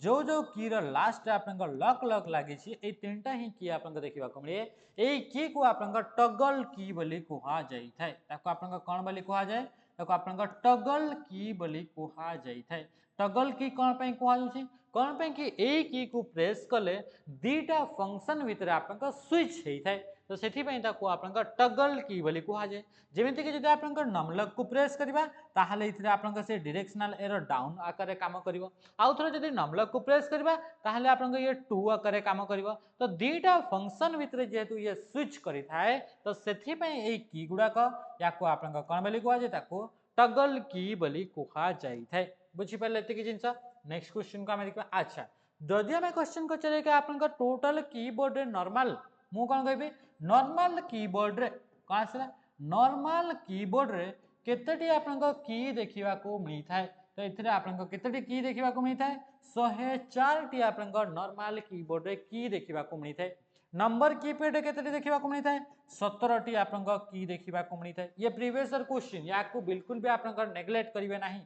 जो जो की रो लास्ट आपन लॉक लॉक लागि छि ए तीनटा ही की आपन देखिबा को मिले ए की को आपन टगल की बोली कुहा जाई थाए ताको आपन कोन बोली कुहा जाय ताको आपन टगल की बोली कुहा जाई थाए टगल की कोन पई कुहा जाउछि कोन पई कि ए की को प्रेस कले दीटा फंक्शन भीतर आपन स्विच हेई थाए तो सेठी पई ताको आपन टगल की बोली कुहा जाय जेमिति कि जदि आपन नमलक को प्रेस करिबा ताहाले इथरे आपन से डायरेक्शनल एरो डाउन आकार रे काम करिवो आउ थरे जदि नमलक को प्रेस करिबा ताहाले आपन ये 2 आकार रे काम करिवो तो दीटा फंक्शन भीतर जेतु ये स्विच करि थाए तो सेठी पई ए की गुडा को याको आपन कोन बोली कुहा जाय ताको टगल की बोली कुहा जाय थाए बुझी पले एते कि जिंस नेक्स्ट क्वेश्चन को हम देखबा अच्छा जदि हम क्वेश्चन को चले कि आपन टोटल कीबोर्ड रे नॉर्मल मु कोन कहबी नॉर्मल कीबोर्ड रे कोन आसला नॉर्मल कीबोर्ड रे केतेटी आपन की देखिबा को मिली थाए तो इथरे आपन केतेटी की देखिबा को मिली थाए 104 टी आपन नॉर्मल कीबोर्ड रे की देखिबा को मिली थाए नंबर कीपैड केतेटी देखिबा को मिली थाए 17 टी आपन की देखिबा को मिली थाए ये प्रीवियस क्वेश्चन या को बिल्कुल भी आपन नेग्लेक्ट करिवे नाही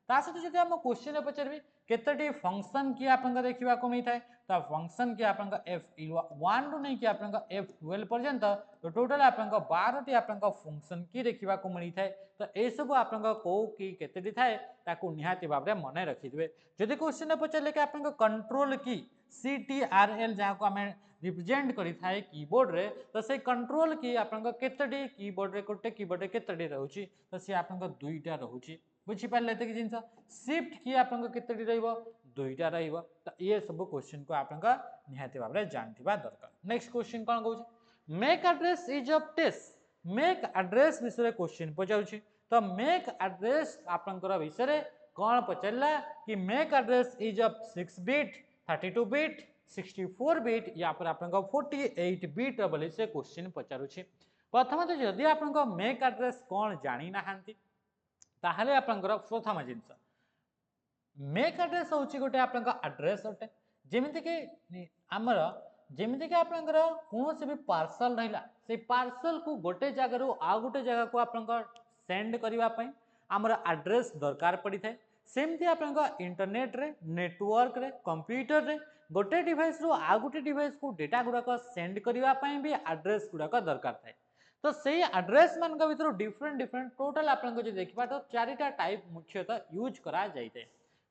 ता सहित जदि हम क्वेश्चन पचारि केतटी फंक्शन की आपन देखा मिलता है तो फंक्शन की आपन F1 रु नहीं कि आपन F12 पर्यंत तो टोटल आपन 12 टी आपन फंक्शन की देखा मिलता है तो ये सब आपन को की केतटी थाए ताकू निहाती भाव में मन रखिथे जदि क्वेश्चन पचारे कि आपन कंट्रोल की CTRL जहाँ को आम रिप्रेजेंट करें कीबोर्ड रे तो से कंट्रोल की आपन केतटी कीबोर्ड रे गोटे कीबोर्ड रे केतटी रहउची तो से आपन दुईटा रहउची बुझी पारले एतक जिंस शिफ्ट की आपन केतटी रहइबो दुईटा रहइबो तो ये सब क्वेश्चन को आपन निहाती भाव में जानथिबा दरकार नेक्स्ट क्वेश्चन कोन कहउची MAC address is of test MAC address विषय क्वेश्चन पचाउची तो मेक एड्रेस आपनकर विषय कौन पचारा कि MAC address is of 6 bit 32 bit 64 bit या पर आपन 48 बिट बोली से क्वेश्चन पचारुछि प्रथम तो जदि आपन मेक एड्रेस कौन जानी नाहांती ताहले आपनकर प्रथम जिंस मेक एड्रेस होची गोटे आपन एड्रेस अटे जेमिति कि हमर जेमिति कि आपनकर कोनोसी भी पार्सल रहिला से पार्सल को गोटे जगह रु आ गोटे जगह को आपनकर सेंड करिवा पई हमर एड्रेस दरकार पड़ी थाए सेमती आपनकर इंटरनेट रे नेटवर्क रे कंप्यूटर रे गोटे डिवाइस रु आ गोटे डिवाइस को डेटा गुडा को सेंड करिवा पई भी एड्रेस गुडा को दरकार थाए तो सेही एड्रेस मान के भीतर डिफरेंट डिफरेंट टोटल आपन जो देखबा तो चारिटा टाइप मुख्यतः यूज करा जाइते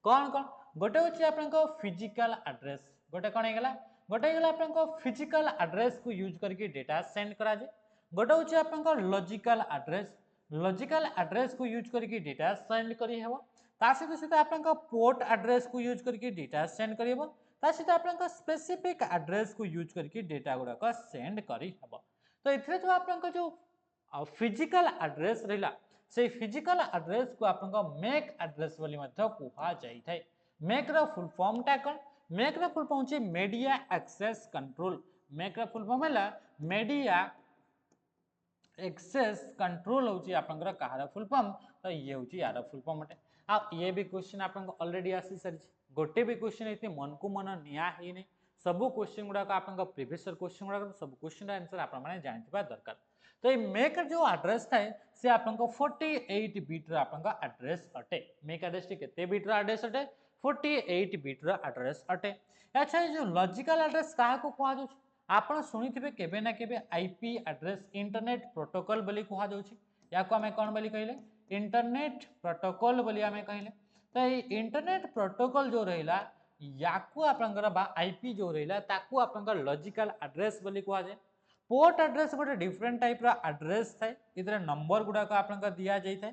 कौन कौन गोटे होची आपन फिजिकल एड्रेस गोटे कौन हेगला गोटे हेगला आपन फिजिकल एड्रेस को यूज करके डेटा सेंड करा जाए गोटे होची आपन लॉजिकल एड्रेस को यूज करके डेटा सेंड करी हेबो ता सहित सहित आपन पोर्ट एड्रेस को यूज करके डेटा सेंड करिवो ता सहित आपन स्पेसिफिक एड्रेस को यूज करके डेटा गुडा को सेंड करी हेबो तो इथरे जो आपन जो फिजिकल एड्रेस रहिला से फिजिकल एड्रेस को आपन मेक एड्रेस बोली मध्य कुहा जाई थाए मेक रा फुल फॉर्म टा कोन मेक रा फुल फॉर्म छि मीडिया एक्सेस कंट्रोल मेक रा फुल फॉर्म हैला मीडिया एक्सेस कंट्रोल होची आपनकर कहार फुल फॉर्म तो ये होची यार फुल फॉर्म अटे आ ये भी क्वेश्चन आपन ऑलरेडी आसी सर गोटे भी क्वेश्चन एते मन को मन निया हे नै सब क्वेश्चन गुडा का आपन प्रीवियस क्वेश्चन गुडा सब क्वेश्चन आंसर आपन माने जानथिबा दरकार तो ये मेक जो एड्रेस थाए से आपन 48 बिट रा आपन एड्रेस अटे मेक एड्रेस केते बिट रा एड्रेस अटे 48 बिट रा एड्रेस अटे अच्छा ये जो लॉजिकल एड्रेस काहा को कहा जो आपन सुनिथिबे केबे ना केबे आईपी एड्रेस इंटरनेट प्रोटोकॉल बोली कहा जाउछि या को हमें कोन बोली कहले इंटरनेट प्रोटोकॉल बोली हमें कहले तो ये इंटरनेट प्रोटोकॉल जो रहिला याकू आपनकर बा आईपी जो रहिला ताकू आपनकर लॉजिकल एड्रेस बोली कहा जाय पोर्ट एड्रेस गोटे डिफरेंट टाइप रा एड्रेस थाए इधर नंबर गुडा को आपनकर दिया जाय थाए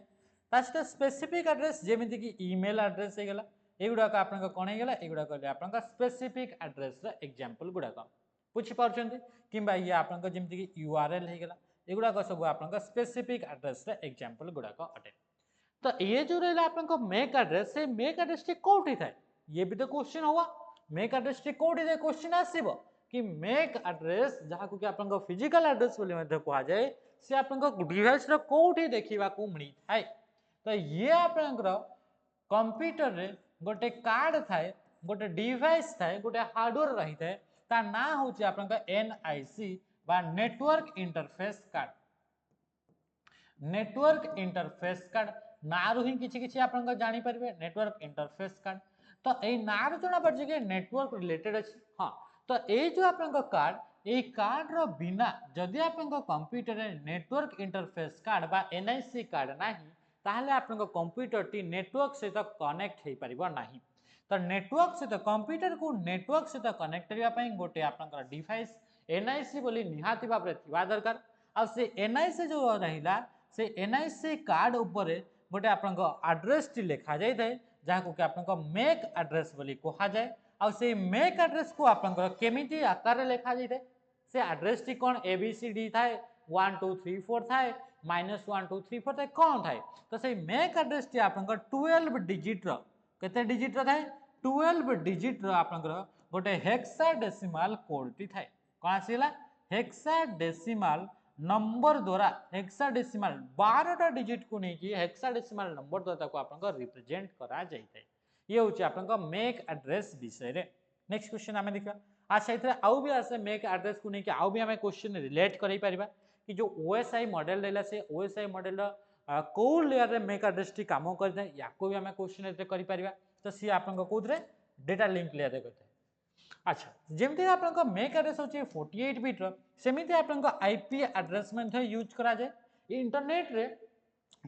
तासटा स्पेसिफिक एड्रेस जेमिति कि ईमेल एड्रेस हे गेला एगुडा को आपनकर कोन हे गेला एगुडा कहले आपनकर स्पेसिफिक एड्रेस रा एग्जांपल गुडा को पूछि पाउछन्ते किबा ये आपनकर जेमिति कि यूआरएल हे गेला एगुडा को सब आपनकर स्पेसिफिक एड्रेस रा एग्जांपल गुडा को अटे तो ये जो रहला आपनकर मेक एड्रेस से मेक एड्रेस टी कोठी थाए ये भी तो क्वेश्चन हुआ मेक एड्रेस टी कोठी थाए क्वेश्चन आसीबो कि मेक एड्रेस जहाँ को कि आपन फिजिकल एड्रेस बोली मध्य कहा जाए से आपन डिवाइस रो कोठी देखिबा को मिली थाए तो ये आपन कंप्यूटर रे गोटे कार्ड थाए गोटे डिवाइस थाए गोटे हार्डवेयर रही थाए ता ना होची आपन एनआईसी बा network interface card network interface card नारु ही किछि किछि आपन जानि परबे नेटवर्क इंटरफेस कार्ड तो ए नार जणा पड़ जे नेटवर्क रिलेटेड अछि हां तो ये जो आपन कार्ड ये कार्ड रो बिना जदि आपन कंप्यूटर रे नेटवर्क इंटरफेस कार्ड बा एनआईसी कार्ड नाही ताहले आपन कंप्यूटर टी नेटवर्क सहित कनेक्ट हे परिबो नाही तो नेटवर्क सहित कंप्यूटर को नेटवर्क सहित कनेक्ट करिया पई गोटे आपन डिवाइस एनआईसी बोली निहाती भाबरे थिबा दरकार आ से एनआईसी जो रहिला से एनआईसी कार्ड ऊपर गोटे आपन एड्रेस टी लिखा जाय थाए जहाँ को कि आपन मेक एड्रेस बोली कहा जाए आ से मेक एड्रेस को आपन केमिति आकार लिखा जाए से एड्रेस टी कौन एबीसीडी थाए 1 2 3 4 थाए -1 2 3 4 थाए कौन थाए तो से मेक एड्रेस टी आपन 12 डिजिट रो केते डिजिट रो थाए 12 डिजिट रो आपन गोटे हेक्साडेसिमल कोड टी थाए कौन आसीला हेक्साडेसिमल नंबर द्वारा हेक्साडेसिमल 12टा डिजिट को नहीं कि हेक्साडेसिमल नंबर द्वारा को आपन रिप्रेजेंट करा जाय थाए ये होची आपन मेक एड्रेस विषय रे नेक्स्ट क्वेश्चन हमें देखा अच्छा इथरे आउ भी आसे मेक एड्रेस को नहीं कि आउ भी हमें क्वेश्चन रिलेट करै परिबा कि जो ओएसआई मॉडल रहला से ओएसआई मॉडल को लेयर रे मेक एड्रेस टी काम करता है या को भी हमें क्वेश्चन एते करि परिबा तो सी आपन कोथरे डेटा लिंक लेयर रे करता है। अच्छा जेमती आपन मेक एड्रेस होची 48 बिट रो सेमिति आपन आईपी एड्रेस में यूज करा जाए इंटरनेट रे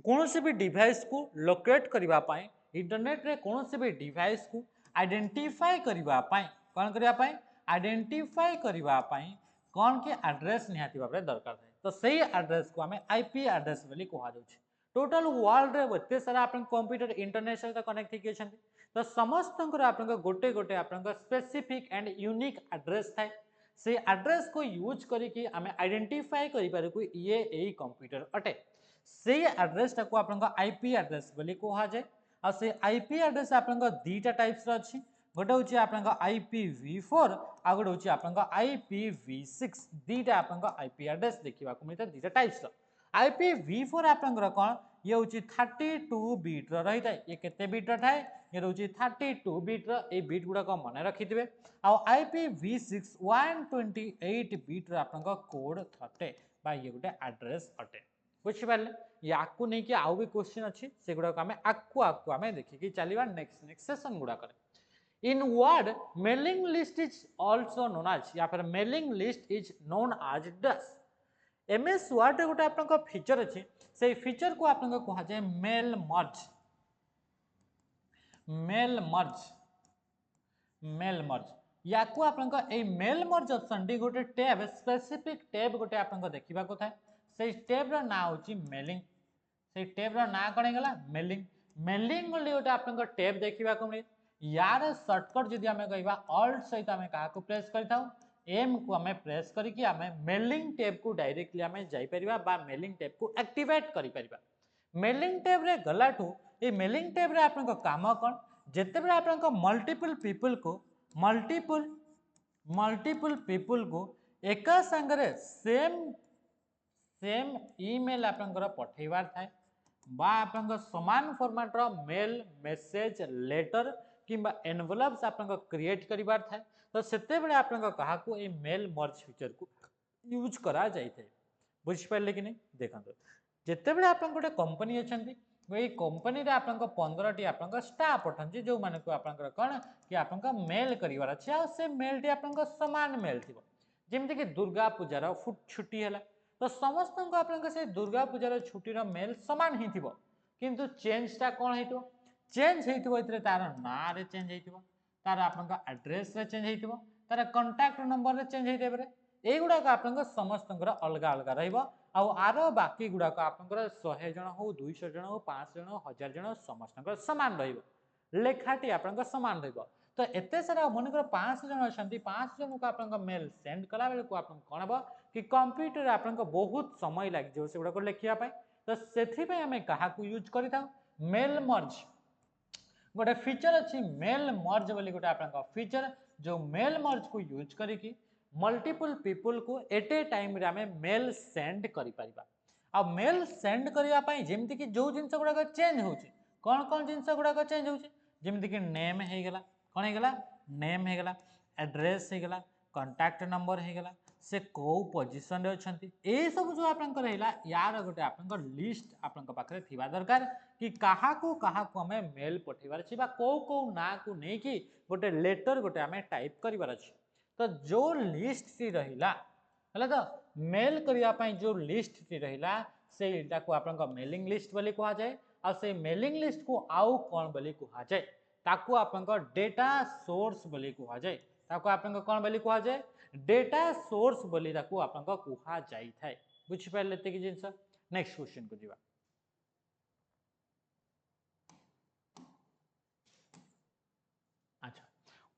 कौन से भी डिवाइस को लोकेट करबा पाए इंटरनेट रे कौन से भी डिवाइस को आइडेंटिफाई करबा पाए कौन करबा पाए आइडेंटिफाई करबा पाए कौन के एड्रेस निहाती भाबरे दरकार है तो सही एड्रेस को हमें आईपी एड्रेस बोली कहा जाउछ। टोटल वर्ल्ड रे एते सारा आपन कंप्यूटर इंटरनेट सहित कनेक्ट थी छथि तो समस्त आपन गोटे गोटे आपन स्पेसिफिक एंड यूनिक एड्रेस थाए से एड्रेस को यूज करिकि हमें आइडेंटिफाई करि पारु ये एई कंप्यूटर अटे से एड्रेस टाको आपन आईपी एड्रेस बोली कहा जाए आ से आईपी एड्रेस आपन दीटा टाइप्स रो अछि गोटे होची आपन IPv4 आ गोटे होची आपन IPv6 दीटा आपन आईपी एड्रेस देखिबा को मिलता दीटा टाइप्स रो IPv4 आपन कोन ये होची 32 बिट रो रही थाए ये केते बिट रो थाए ये होची 32 बिट रो ए बिट गुडा को माने रखि दिबे आ IPv6 128 बिट रो आपन कोड थटे बा ये गोटे एड्रेस अटे बुझि पाले याकू नै कि आउ भी क्वेश्चन अछि से गुडा को हमें आकू हमें देखि कि चलीबा नेक्स्ट सेशन गुडा करे in Word mailing list is also known as या फिर mailing list is known as डस एमएस वर्ड रे गोटे आपन फीचर अछि से फीचर को आपन कहा जाय मेल मर्ज या को आपन ए मेल मर्ज ऑप्शन डी गोटे टैब स्पेसिफिक टैब गोटे आपन देखिबा को थाए से टैब रो ना होची मेलिंग से टैब रो ना कोन गेला मेलिंग बोली गोटे आपन टैब देखिबा को मिले यार शॉर्टकट जदि हमें कहबा ऑल्ट सहित हमें का को प्रेस करथाउ एम को हमें प्रेस करके हमें मेलिंग टैब को डायरेक्टली हमें जाई परिबा बा मेलिंग टैब को एक्टिवेट करि परिबा मेलिंग टैब रे गलाठू ए मेलिंग टैब रे आपन काम कोन जेते बेले आपन मल्टीपल पीपल को एका संगरे सेम ईमेल आपन पठेबार थाए बा आपन समान फॉर्मेट रो मेल मेसेज लेटर किंबा एनवेलप्स आपन क्रिएट करिबार थाए तो सेते बेले आपन कहा को ए मेल मर्ज फीचर को यूज करा जाय थाए बुझ पाले कि नहीं देखंतो जेते बेले आपन गोटे कंपनी अछंती ए कंपनी रे आपन 15 टी आपन स्टाफ अठंती जो माने को आपन कोन कि आपन मेल करिवार अछि आ से मेल टी आपन समान मेल थिबो जेमते कि दुर्गा पूजा रो छुट्टी हला तो समस्त को आपन से दुर्गा पूजा रो छुट्टी रो मेल समान ही थिबो किंतु चेंज ता कोन हेतो चेंज हेतिबो इतरे तार ना रे चेंज हेतिबो तार आपन एड्रेस रे चेंज हेतिबो तार कांटेक्ट नंबर रे चेंज हेतेबरे ए गुडा का आपन समस्त अलग अलग रहइबो आ आरो बाकी गुडा का आपन 100 जन हो 200 जन हो 500 जन 1000 जन समस्त समान रहइबो लेखाटी आपन समान रहइबो तो एते सारा मनकर 500 जन अछंती 500 जन को आपन मेल सेंड कला बेले को आपन कोन हबो कि कंप्यूटर आपन बहुत समय लाग जो से गुडा को लेखिया पाए तो सेथि पे हमें कहा को यूज करिता मेल मर्ज गोटे फीचर अच्छी मेल मर्ज बोली गोटे आपन फीचर जो मेल मर्ज को यूज करिकी मल्टीपल पीपल को एट ए टाइम रे हमें मेल सेंड करि परिबा आ मेल सेंड करिया पई जेमति कि जो जिंस गुडा चेंज होची कौन जिंस गुडा चेंज होची जेमति कि नेम हे गेला कोन हे गेला नेम हे गेला एड्रेस हे गेला कांटेक्ट नंबर हे गेला से को पोजीशन रे अछंती ए सब जो आपन रहला यार गोटे आपन लिस्ट आपन पाखरे थिबा दरकार कि कहा को हमें मेल पठेबार अछि बा को ना को नै कि गोटे लेटर गोटे हमें टाइप करिबार अछि तो जो लिस्ट टी रहिला हला तो मेल करिया पई जो लिस्ट टी रहिला सेटा को आपन मेलिंग लिस्ट बोली कहा जाए आ से मेलिंग लिस्ट को आउ कोन बोली कहा जाए ताको आपन डेटा सोर्स बोली कहा जाए ताको आपन कोन बोली कहा जाए डेटा सोर्स बोली ताको आपन कहा जाई थाए बुझि पाले ते कि जिंस नेक्स्ट क्वेश्चन को दिबा अच्छा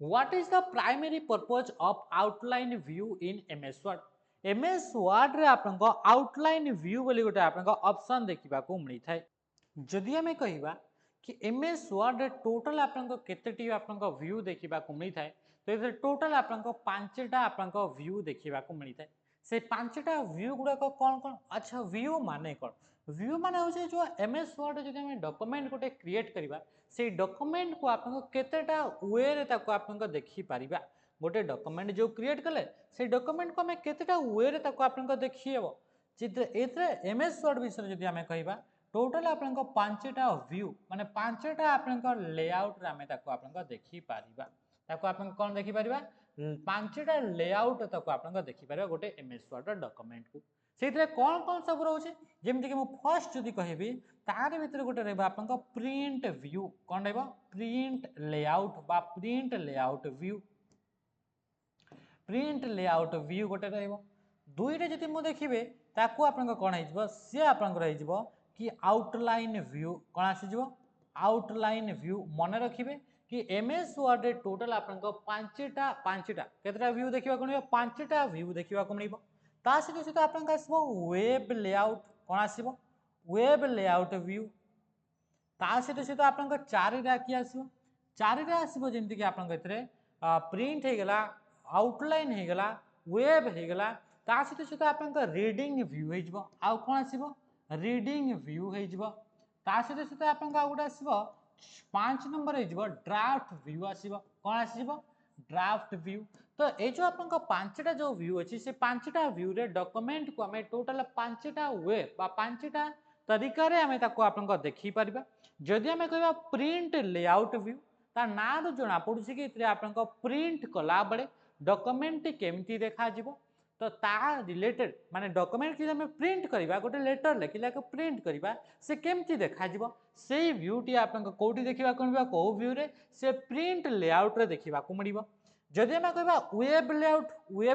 what is the primary purpose of outline view in MS word MS Word रे आपन आउटलाइन व्यू बोली गोटे आपन ऑप्शन देखिबा को मिली थाए जदि हमें कहिबा कि एमएस वर्ड रे टोटल आपन केतेटी आपन व्यू देखिबा को मिली थाए तो इधर टोटल आपन पांचटा आपन व्यू देखिबा को मिली थाए से पांचटा व्यू गुडा को कौन अच्छा व्यू माने होचे जो एमएस वर्ड जदि हमें डॉक्यूमेंट गोटे क्रिएट करिबा से डॉक्यूमेंट को आपन केतेटा वे रे ताको आपन देखि परिबा गोटे डॉक्यूमेंट जो क्रिएट कले से डॉक्यूमेंट को हमें केतेटा वे रे ताको आपन देखि हेबो चित्र एतरे एमएस वर्ड विषय जदि हमें कहिबा टोटल आपन पांचटा व्यू माने पांचटा आपन लेआउट रे आमे ताको आपन देखि पारिबा ताको आपन कोन देखि पारिबा पांचटा लेआउट ताको आपन देखि पारिबा गोटे एमएस वर्ड डॉक्यूमेंट को सेतरे कोन कोन सब रहउचे जेमति कि मु फर्स्ट जदी कहबी तार भीतर गोटे रहबा आपन प्रिंट व्यू कोन रहबा प्रिंट लेआउट बा print layout view print layout view गोटे रहइबो दुईटा जति मु देखिबे ताकू आपन कोन हिजबो से आपन रहिजबो कि आउटलाइन व्यू कोन आसीजबो आउटलाइन व्यू मन रखिबे कि एमएस वर्ड रे टोटल आपन पांचटा केतरा व्यू देखिबा कोन पांचटा व्यू देखिबा को मिलिबो ता सहित आपन आसीबो वेब लेआउट कोन आसीबो वेब लेआउट व्यू ता सहित आपन चारिटा कि आसीबो चारिटा आसीबो जेमति कि आपन एतरे प्रिंट हे गेला आउटलाइन हे गेला वेब हे गेला ता सहित आपन रीडिंग व्यू हे जबो आ कोन आसीबो रीडिंग व्यू हे जबो ता सहित आपन गोटे आसीबो 5 नंबर हे जबो ड्राफ्ट व्यू आसीबो कोन आसीबो ड्राफ्ट व्यू तो ये जो आपन पांचटा जो व्यू अछि से पांचटा व्यू रे डॉक्यूमेंट को हमें टोटल पांचटा वे बा पांचटा तरीका रे हमें ताको आपन देखि परिबा जदि हमें कहबा प्रिंट लेआउट व्यू ता ना रो जणा पडुछि कि इतरे आपन प्रिंट कला बळे डॉक्यूमेंट केमती देखा जिवो तो ता रिलेटेड माने डॉक्यूमेंट कि हमें प्रिंट करिबा गोटे लेटर लेखिला को प्रिंट करिबा से केमती देखा जिवो सेही व्यू टी आपन कोठी देखिबा कोनबा को व्यू रे से प्रिंट लेआउट रे देखिबा को मिलिबो जदि हमें कहबा वेब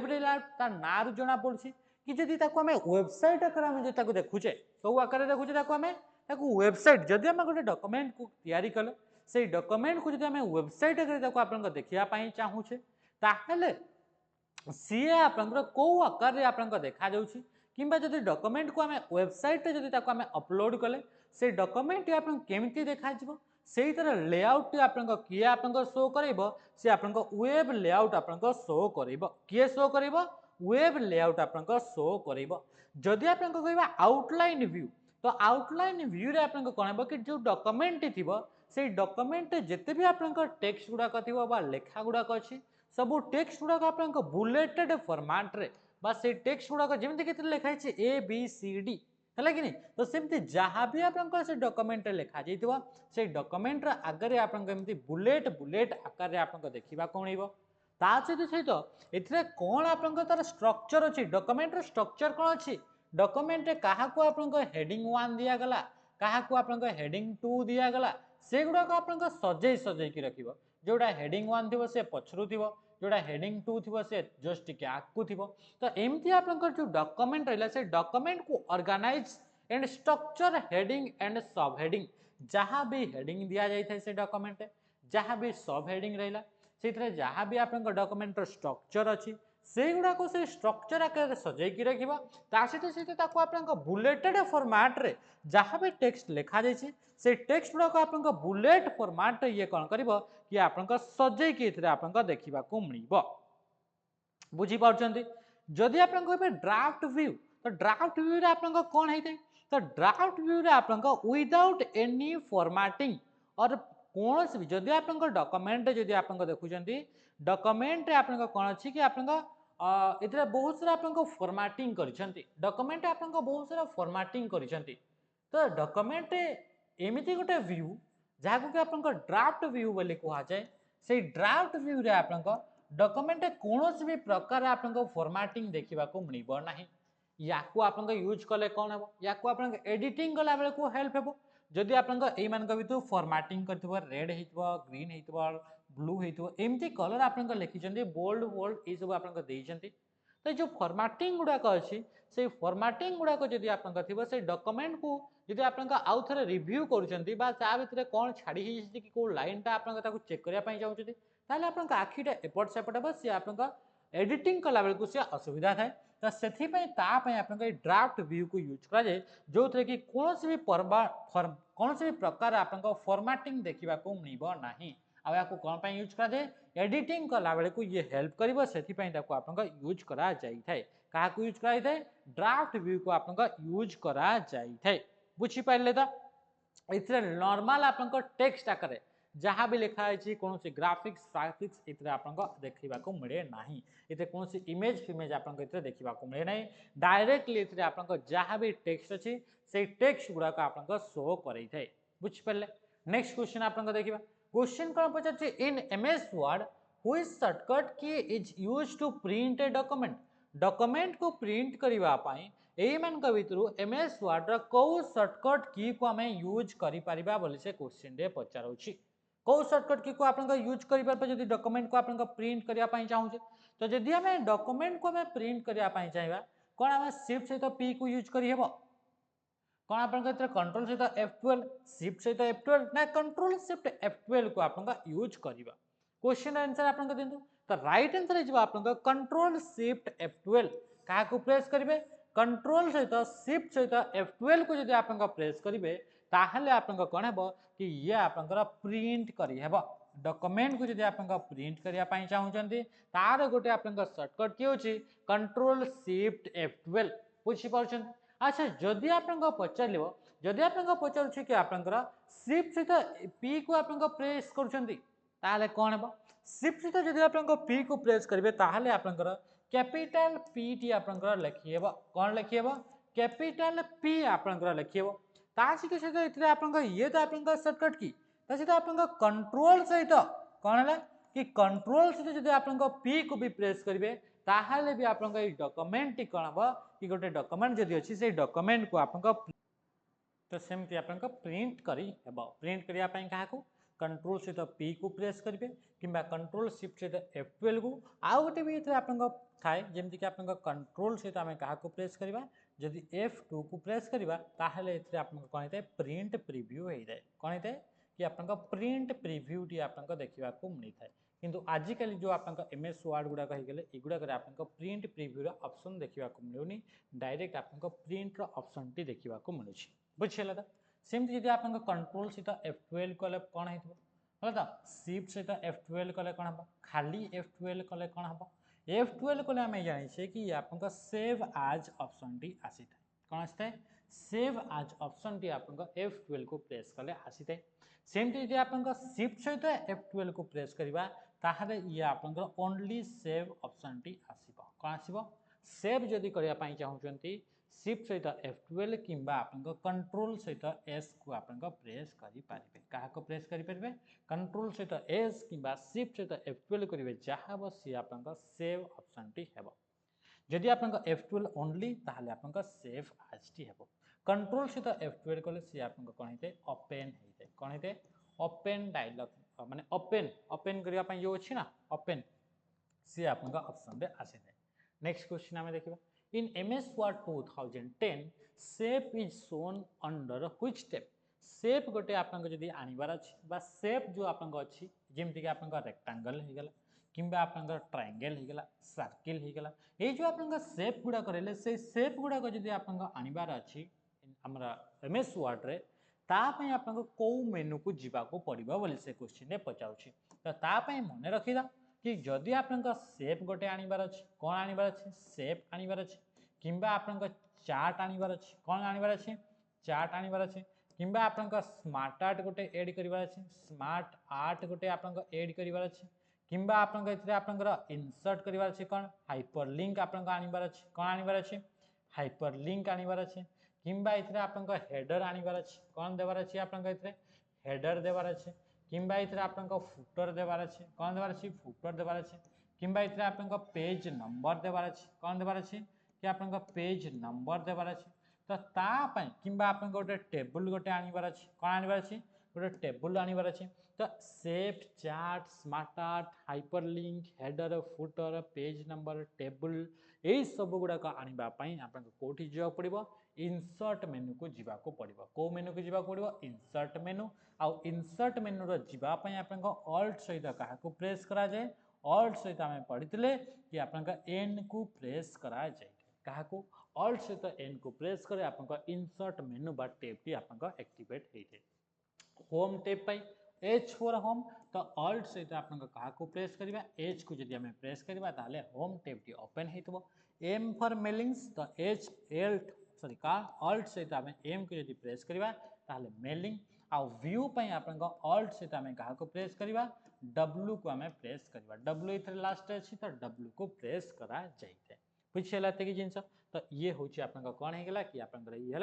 लेआउट ता ना रो जणा पडुछि कि जदि ताको हमें वेबसाइट आकर हमें जे ताको देखुचे सब आकार देखुचे ताको हमें ताको वेबसाइट जदि हमें गोटे डॉक्यूमेंट को तैयारी कले से डॉक्यूमेंट को जदि हमें वेबसाइट आकर ताको आपन देखिया पई चाहूचे ताहले सीए आपन को आकार रे आपन देखा जाउछि किंबा जदि डॉक्यूमेंट को हमें वेबसाइट रे जदि ताको हमें अपलोड कले से डॉक्यूमेंट आपन केमती देखा जिवो सेही तरह लेआउट आपन किए आपन शो करइबो से आपन वेब लेआउट आपन शो करइबो किए शो करइबो वेब लेआउट आपन शो करइबो जदि आपन कहबा आउटलाइन व्यू तो आउटलाइन व्यू रे आपन कोन हेबो कि जो डॉक्यूमेंट थिबो से डॉक्यूमेंट जेते भी आपन टेक्स्ट गुडा थिबो बा लेखा गुडा अछि सब टेक्स्ट गुडा आपन बुलेटेड फॉर्मेट रे बा से टेक्स्ट गुडा जेमति कि लेखा अछि ए बी सी डी है कि नहीं तो सेमती जहाँ भी आपन से डॉक्यूमेंट लिखा जाइथिबो से डॉक्यूमेंट रा आगरे आपन एमती बुलेट बुलेट आकार रे आपन देखिबा को मिलिबो ता सहित एथिरे कोन आपन तार स्ट्रक्चर अछि डॉक्यूमेंट रो स्ट्रक्चर कोन अछि डॉक्यूमेंट काहा को आपन हेडिंग 1 दिया गला काहा को आपन हेडिंग 2 दिया गला से गुडा को आपन सजै सजै कि रखिबो जोडा हेडिंग 1 थिबो से पछरु थिबो जोडा हेडिंग 2 थिबो से जस्ट के आकु थिबो तो एमती आपन जो डॉक्यूमेंट रहला से डॉक्यूमेंट को organise and structure heading and sub heading जहाँ भी हेडिंग दिया जाय थे से डॉक्यूमेंट जहाँ भी सब हेडिंग रहला से जहाँ भी आपन डॉक्यूमेंट स्ट्रक्चर अछि से गुडा को से स्ट्रक्चर आकार सजै कि रखिबा ता सहित ताको आपन बुलेटेड फॉर्मेट रे जहाँ भी टेक्स्ट लिखा जाय से टेक्स्ट गुडा को आपन बुलेट फॉर्मेट रे ये कोन करबो कि आपन सजै कि इथरे आपन देखिबा को मिलिबो बुझी पाउछंती जदि आपन कहबे ड्राफ्ट व्यू तो ड्राफ्ट व्यू रे आपन कोन हेते तो ड्राफ्ट व्यू रे आपन विदाउट एनी फॉर्मेटिंग और कोनस भी जदि आपन डॉक्यूमेंट जदि आपन देखुचंती डॉक्यूमेंट रे आपन कोन अछि कि आपन इतरे बहुत सारा आपन फॉर्मेटिंग करिसंती डॉक्यूमेंट आपन बहुत सारा फॉर्मेटिंग करिसंती तो डॉक्यूमेंट एमिति गोटे व्यू जहां को आपन ड्राफ्ट व्यू बोली कहा जाय से ड्राफ्ट व्यू रे आपन डॉक्यूमेंट कोनोस भी प्रकार आपन फॉर्मेटिंग देखिबा को मिलिबो नाही याकू आपन यूज कले कोन हेबो याकू आपन एडिटिंग कला बेले को हेल्प हेबो जदि आपन एई मान कबितु फॉर्मेटिंग करथिबो रेड हेइतबो ग्रीन हेइतबो ब्लू हेइतबो एमती कलर आपन लिखिचंती बोल्ड बोल्ड ए सब आपन देइचंती तो जो फॉर्मेटिंग गुडा को अछि से फॉर्मेटिंग गुडा को जदि आपन थिबो से डॉक्यूमेंट को जदि आपन आउ थरे रिव्यू करूचंती बा ता भितरे कोन छाडी हिजि कि को लाइन ता आपन ताको चेक करिया पई जाउचंती ताले आपन आखिटा एपट सेपट हेबो से आपन एडिटिंग कला बेले को से असुविधा थाए तो सेथि पई ता पई आपन ड्राफ्ट व्यू को यूज करा जाय जो थरे कि कोनोसी भी कोनोसी भी प्रकार आपन फॉर्मेटिंग देखिबा को मिलिबो नाही आ याको कोन पई यूज करा जाय एडिटिंग कला बेले को ये हेल्प करिवो सेथि पई ताको आपन यूज करा जाय थाए काहा को यूज करा जाय ड्राफ्ट व्यू को आपन यूज करा जाय थाए बुझी पाइले त इथरे नॉर्मल आपन टेक्स्ट आकारे जहाँ भी लिखा है कौन ग्राफिक्स ग्राफिक्स इतने आपको देखा मिले ना इतने कौन इमेज फिमेज आपको इतने देखा मिले ना डायरेक्टली इतने आपको जहाँ भी टेक्स्ट अच्छी से टेक्स्ट गुड़ाक आपको शो कर बुझिपारे। नेक्स्ट क्वेश्चन आपको देखा क्वेश्चन कौन पचार in MS Word which shortcut key is used to print a document को प्रिंट करने एमान भितर एमएस वर्ड रो शॉर्टकट की को आम यूज कर से क्वेश्चन रे पचार कौ शॉर्टकट की को आप यूज कर डॉक्यूमेंट को आप प्रिंट करने चाहूचे तो जदि आम डॉक्यूमेंट को आम प्रिंट करने चाहिए कौन आम शिफ्ट सहित पी को यूज करहब कौन आप कंट्रोल सहित F12 शिफ्ट सहित F12 ना कंट्रोल शिफ्ट F12 को आप यूज करवा क्वेश्चन आंसर आप दिंतु तो राइट आंसर हो आपको कंट्रोल शिफ्ट F12 क्या प्रेस करेंगे कंट्रोल सहित शिफ्ट सहित F12 को जब आप प्रेस करेंगे ताहले आपको कौन है कि ये आपंकर प्रिंट करहब डॉक्यूमेंट को जब आप प्रिंट करने चाहते तार गोटे आप शॉर्टकट किए कंट्रोल शिफ्ट F12 बुझीपार। अच्छा जदि आप पचार जदि आप पचार कि आपंकर शिफ्ट सहित पी को आप प्रेस कर कौन है शिफ्ट सहित जब आप पी को प्रेस करेंगे ताहले आपंकर कैपिटल पी टी आपंकर लिखिएब कौन लिखिएब कैपिटल पी आपंकर लिखिएब सहित सहित आप ये तो आप सर्टकट की सहित आप कंट्रोल सहित कौन है कि कंट्रोल सहित जब आप पी को भी प्रेस करेंगे ताहले भी आप डॉक्यूमेंट कौन हम कि गोटे डॉक्यूमेंट जदि अच्छी से डॉक्यूमेंट को आप तो सेमती आप प्रिंट करहब प्रिंट करने क्या कंट्रोल सहित पी को प्रेस करेंगे कि कंट्रोल शिफ्ट सहित F12 को आउ गोटे भी आप थाए जमीक आप कंट्रोल सहित आम क्या प्रेस करवा जदि F2 को प्रेस करवा ताहले आप कौन होता है प्रिंट प्रिव्यू होता है कौन होता है कि आप प्रिंट प्रिव्यूटी आपको देखा मिलता है किंतु आजिकल जो आप एमएस वर्ड गुड़ाक होगले आप प्रिंट प्रिव्यूर ऑप्शन देखा मिलूनी डायरेक्ट आप प्रिंटर ऑप्शन टी देखा मिलूँ बुझीगला तो सेमती जब आप कंट्रोल सहित F12 कले कौन हो तो शिफ्ट सहित F12 कले कौन हम खाली F12 कले कौन हम F12 कले आम जाने कि आप सेव आज ऑप्शन टी आसी था कौन आसी था सेव आज ऑप्शन टी आप F12 को प्रेस कले आसी था सेमती जब आप शिफ्ट सहित F12 को प्रेस करवा ताहले ये आपंकर ओनली सेव ऑप्शन टी आसीबो कौन आसीबो सेव जदि करने चाहते शिफ्ट सहित F12 किंबा आपंकर कंट्रोल सहित S को आपंकर प्रेस करि पारिबे क्या प्रेस करि पारिबे कंट्रोल सहित S किंबा शिफ्ट सहित F12 करिवे जहाँ सी आपंकर सेव ऑप्शन टी हेबो जदि आपंकर F12 ओनली ताहले आपंकर सेव आज टी हेबो कंट्रोल सहित F12 कले सी आपंकर कोन हेते ओपन हेते कोन हेते ओपन डायलॉग माने ओपन ओपन करिया पई जो अछि ना ओपन सी आपंकर ऑप्शन रे आसे थे। नेक्स्ट क्वेश्चन हमें देखिबा इन MS Word 2010 shape is shown under which step shape गोटे आपंकर जदि आनिबार अछि बा शेप जो आपंकर अछि जेमति कि आपंकर रेक्टेंगल हे गेला किंबा आपंकर ट्रायंगल हे गेला सर्किल हे गेला ए जो आपंकर शेप गुडा करले से शेप गुडा को जदि आपंकर आनिबार अछि हमरा MS Word रे तापई आपंकर को मेनू को जीवाको पड़िबा बोली से क्वेश्चन रे पचाउछि तो तापई मने रखिदा कि जदि आपंकर शेप गोटे आनिबार अछि कोन आनिबार अछि शेप आनिबार अछि किंबा आपंकर चार्ट आनिबार अछि कोन आनिबार अछि चार्ट आनिबार अछि किंबा आपंकर स्मार्ट आर्ट गोटे ऐड करिबार अछि स्मार्ट आर्ट गोटे आपंकर ऐड करिबार अछि किंबा आपंकर इतरे आपंकर इंसर्ट करिबार अछि कोन हाइपरलिंक आपंकर आनिबार अछि कोन आनिबार अछि हाइपरलिंक आनिबार अछि किंबा इतरे आपंकर हेडर आनिबार अछि कोन देबार अछि आपंकर इतरे हेडर देबार अछि किंबा इतरे आपंकर फुटर देबार अछि कोन देबार अछि फुटर देबार अछि किंबा इतरे आपंकर पेज नंबर देबार अछि कोन देबार अछि कि आपंकर पेज नंबर देबार अछि तो ता पई किंबा आपंकर गोटे टेबल गोटे आनिबार अछि कोन आनिबार अछि गोटे टेबल आनिबार अछि तो shape chart smart art hyperlink header footer page number table यही सब गुड़ाक आनिबा पई आपंकर कोठी जिवा पड़िबो इंसर्ट मेनू को जीवाको पड़िबो को मेनू को जीवाको पड़िबो इंसर्ट मेनू आउ इंसर्ट मेनू रो जीवा पई आपंकर ऑल्ट सहित काहाको प्रेस करा जाए ऑल्ट सहित आमे पढ़ितले कि आपंकर एन को प्रेस करा जाए काहाको ऑल्ट सहित एन को प्रेस करे आपंकर इंसर्ट मेनू बा टैब टी आपंकर एक्टिवेट हेते होम टैब पई H फॉर होम तो ऑल्ट सहित आपंकर काहाको प्रेस करबा H को जदि हमें प्रेस करबा ताले होम टैब टी ओपन हेतबो M फॉर मेलिंग्स तो H L सॉरी का ऑल्ट सहित हमें M को जदि प्रेस करबा ताले मेलिंग आ व्यू पई आपन को ऑल्ट से आम क्या प्रेस करवा डब्ल्यू को आम प्रेस करवा डब्ल्यू इथर लास्ट अच्छी तो डब्ल्यू को प्रेस करा जाए बुझीगला एतिक जिनस तो ये हूँ आप कौन होगा कि आप ये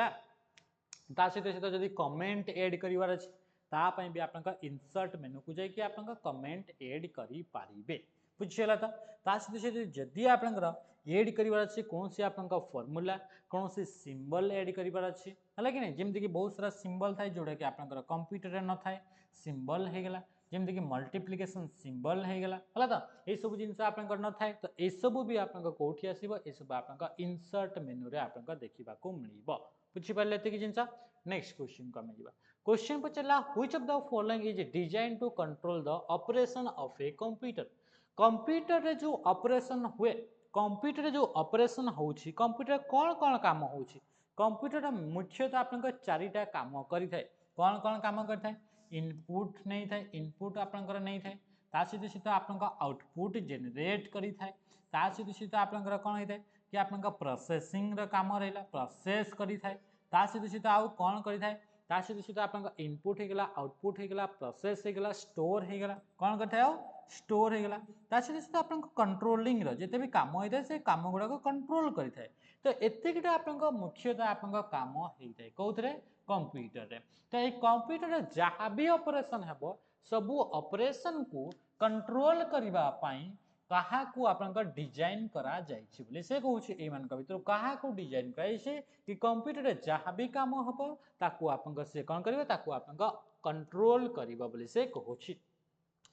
सहित सहित जब कमेंट एड करार अच्छे तापाई भी आप इनसर्ट मेनू को जाकि आप कमेंट एड करें बुझीगला तो सहित सहित जदि आप एड करार अच्छे कौन सी आप फर्मूला कौन सी सिंबल एड करार अच्छे है कि नहीं जमीक बहुत सारा सिंबल थाए जोटा कि आप कंप्यूटर न थाए सिंबल होगा जमीक मल्टीप्लिकेशन सिंबल होगा है तो ये सब जिन आप न थाए तो ये सब भी आप कौटी आसो ये सब आप इनसर्ट मेनू रे आप देखा मिल बुझीपारे ये जिन नेक्स्ट क्वेश्चन को आम जा क्वेश्चन पचारा which of the following is designed to control the operation of a computer computer रे जो ऑपरेशन हुए कंप्यूटर जो ऑपरेशन होउछि कंप्यूटर कौन कौन काम होउछि कंप्यूटर मुख्यतः आप चारिटा काम करें कौन कौन काम करें इनपुट नहीं थाए इनपुट आपंकर नहीं थाए सहित सहित आप आउटपुट जेनेट करें सहित सहित आप कौन होता है कि आप प्रोसेसिंग काम रहा प्रोसेस करें सहित सहित आउ कौन करें सहित सहित आप इनपुट होगा आउटपुट होगा प्रोसेस होगा स्टोर होगा कौन करता है स्टोर होगा सहित सहित आप कंट्रोलिंग जिते भी कम होता है से कम गुड़ाक कंट्रोल करें तो एतिकटा आप मुख्यतः आप काम होता है कौन कंप्यूटर रे तो ये कंप्यूटर जहाँ भी ऑपरेशन है सबू ऑपरेशन को कंट्रोल करने कहा आप डिजाइन करा जाइए से कहूँ मान भर क्या डिजाइन कराइए कि कंप्यूटर जहाँ भी कम हम ताकू आप से कौन करेंगे आप कंट्रोल कर से कहूँ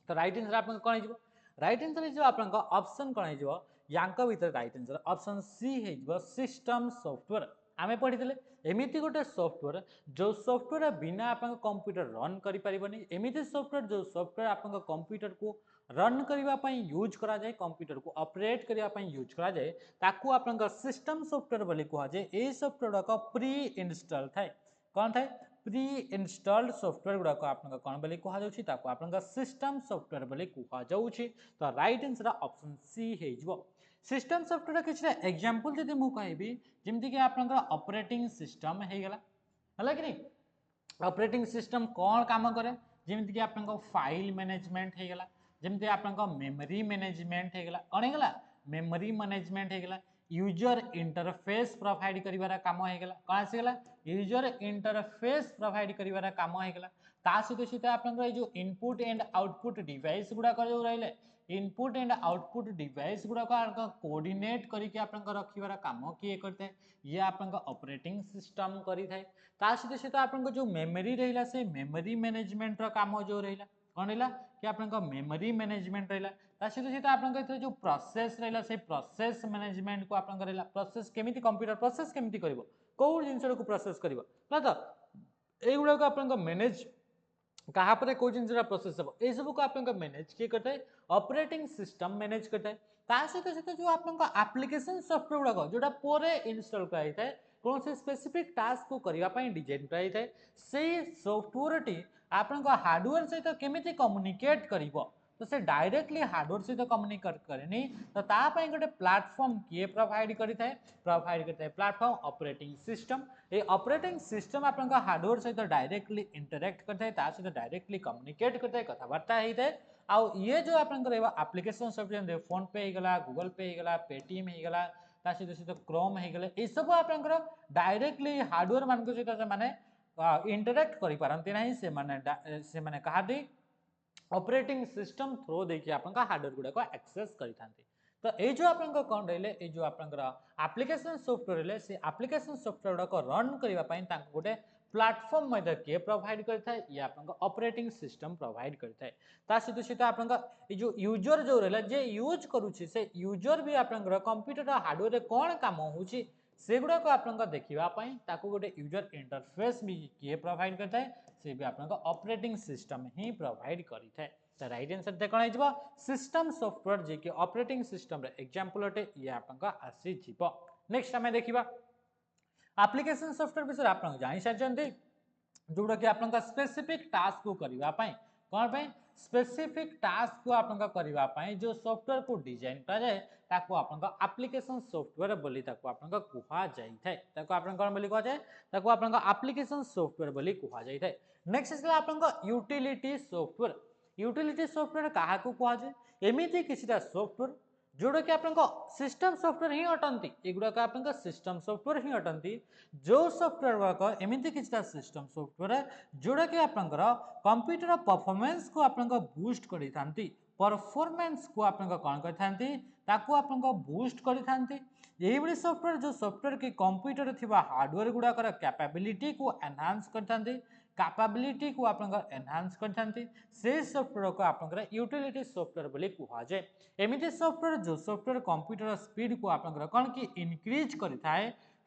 तो राइट आंसर आप कौन हो राइट आंसर हो आप ऑप्शन कौन हो भर राइट आंसर ऑप्शन सी हो सिस्टम सॉफ्टवेयर आमे पढ़ी एमती गोटे सॉफ्टवेयर जो सॉफ्टवेयर बिना आप कंप्यूटर रन करें एमती सॉफ्टवेयर जो सॉफ्टवेयर आप कंप्यूटर को रन करने यूज करा जाए कंप्यूटर को ऑपरेट करने यूज करा जाए ताकू आप सिस्टम सॉफ्टवेयर बोली कह जाए ये सॉफ्टवेयर गुड़ाक प्री इनस्टॉल थाए कौन थाए प्री इनस्टॉल्ड सॉफ्टवेयर गुड़ाक आप कौन बोली कह आप सिस्टम सॉफ्टवेयर बोली कह तो राइट आंसर ऑप्शन सी हो सिस्टम सॉफ्टवेयर किसी एग्जांपल जब मुझे कहि जमीक आप ऑपरेटिंग सिस्टम होगा है कि नहीं ऑपरेटिंग सिस्टम कौन काम करे जमीक आप फाइल मैनेजमेंट होगा जमी आप मेमोरी मैनेजमेंट होगा कौन होगा मेमोरी मैनेजमेंट होगा यूजर इंटरफेस प्रोवाइड करिवार काम होगा कौन आसीगला यूजर इंटरफेस प्रोवाइड करिवार काम होगा सहित सहित आप जो इनपुट एंड आउटपुट डिवाइस गुड़ाक जो रही इनपुट एंड आउटपुट डिवाइस गुड़ाक कोऑर्डिनेट करके रखिवार काम किए करते ये आप ऑपरेटिंग सिस्टम करें सहित सहित आप जो मेमोरी रहा से मेमोरी मैनेजमेंट काम जो रहा कौन रहा कि आप मेमोरी मैनेजमेंट रहा सहित सहित आप जो प्रोसेस रहा से प्रोसेस मैनेजमेंट को आप प्रोसेस केमी कंप्यूटर प्रोसेस केमी कर कौ जिन को प्रोसेस कर तो युवा आप मैनेज कहा पर कौ जिन प्रोसेस हम ये सब को आप मैनेज किए करता है ऑपरेटिंग सिस्टम मैनेज करता है सहित सहित जो आप एप्लिकेशन सॉफ्टवेयर गुड़ाक जोटा पर इनस्टॉल कराई कौन से स्पेसिफिक टास्क को करने डिजाइन कराई से सॉफ्टवेयर टी आप हार्डवेयर सहित केमी कम्युनिकेट कर तो से डायरेक्टली हार्डवेयर सहित कम्युनिकेट करे तो तापाई गोटे प्लेटफॉर्म किए प्रोवाइड करता है प्लेटफॉर्म ऑपरेटिंग सिस्टम ये ऑपरेटिंग सिस्टम आप हार्डवेयर सहित डायरेक्टली इंटरेक्ट करता है सहित डायरेक्टली कम्युनिकेट करता है कथबार्ता होता है आउ ये जो आप एप्लिकेशन सॉफ्टवेयर फोन पे होगा गूगल पे होगा पेटीएम होगा सहित सहित क्रोम होगा ये सब आप डायरेक्टली हार्डवेयर मान सहित माने इंटरेक्ट करि पारंती नहीं से माने कहा दी ऑपरेटिंग सिस्टम थ्रो देखिए आप हार्डवेयर गुड़ाक एक्सेस करें तो ये जो आप कौन रही ये जो आप एप्लिकेशन सॉफ्टवेयर रहे से एप्लिकेशन सॉफ्टवेयर गुड़ाक रन करने गोटे प्लेटफॉर्म किए प्रोवाइड करता है ये आप ऑपरेटिंग सिस्टम प्रोवाइड करता है सहित सहित आप जो यूजर जो रहा जे यूज करुच्ची से यूजर भी आप कंप्यूटर हार्डवेयर कौन काम हो से गुड़ाक आप देखा गोटे यूजर इंटरफेस भी किए प्रोवाइड करता है से भी आप ऑपरेटिंग सिस्टम ही प्रोवाइड करता है तो राइट आंसर कौन हो सिस्टम सॉफ्टवेयर जी कि ऑपरेटिंग सिस्टम एग्जांपल अटे ये आप आसी नेक्स्ट आम देखा एप्लिकेशन सॉफ्टवेयर विषय आप जानी सारी जोटा कि आप स्पेसिफिक टास्क को करने कौन पे स्पेसिफिक टास्क को आपन करबा पई जो सॉफ्टवेयर को डिजाइन करा जाए ताको आपन एप्लीकेशन सॉफ्टवेयर बोली ताको आपन कुहा जाई थाए ताको आपन कोन बोली कुहा जाए ताको आपन एप्लीकेशन सॉफ्टवेयर बोली कुहा जाई थाए। नेक्स्ट इसला आपन यूटिलिटी सॉफ्टवेयर काहा को कुहा जाए एमिति किछटा सॉफ्टवेयर जोड़ा कि आपन सिस्टम सॉफ्टवेयर ही अटंती एगुड़ा आपन सिस्टम सॉफ्टवेयर ही अटंती जो सॉफ्टवेयर गुड़ाक एमती किसी सिस्टम सॉफ्टवेयर जोड़ा कि आपंकर कंप्यूटर परफॉर्मेंस को आपन बूस्ट कर परफॉर्मेंस को आपन कौन कर बूस्ट कर सॉफ्टवेयर जो सॉफ्टवेयर की कंप्यूटर थी हार्डवेयर गुड़ाकर कैपेबिलिटी को एनहांस करते कैपेबिलिटी को आपन एनहांस करते से सॉफ्टवेयर को आपन यूटिलिटी सॉफ्टवेयर बोली कुहा जाए। एमती सॉफ्टवेयर जो सॉफ्टवेयर कंप्यूटर स्पीड को आपन कौन कि इनक्रीज करता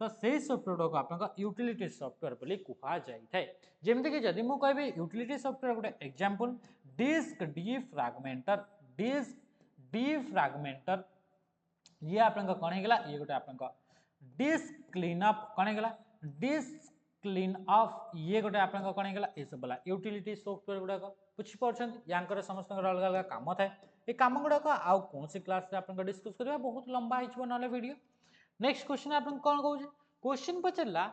तो से सॉफ्टवेयर को आपन यूटिलिटी सॉफ्टवेयर बोली कुहा जाए। जेमती कि जदि मु कहबी यूटिलिटी सॉफ्टवेयर गोटे एग्जांपल डिस्क डीफ्रैगमेंटर ये आपन कौन हेगला ये गोटे आपन डिस्क क्लीनअप कौन हेगला डिस्क क्लीन अप ये गोटे आपन कौन हेगला ए सब वाला यूटिलिटी सॉफ्टवेयर गुडा बुझी पाउछन यांकर समस्त अलग अलग काम थाए ए काम गुडा आउ कौन सी क्लास रे आपन डिस्कस करबा बहुत लंबा हिचबो नले वीडियो। नेक्स्ट क्वेश्चन आपन कौन कहूजे question पचरला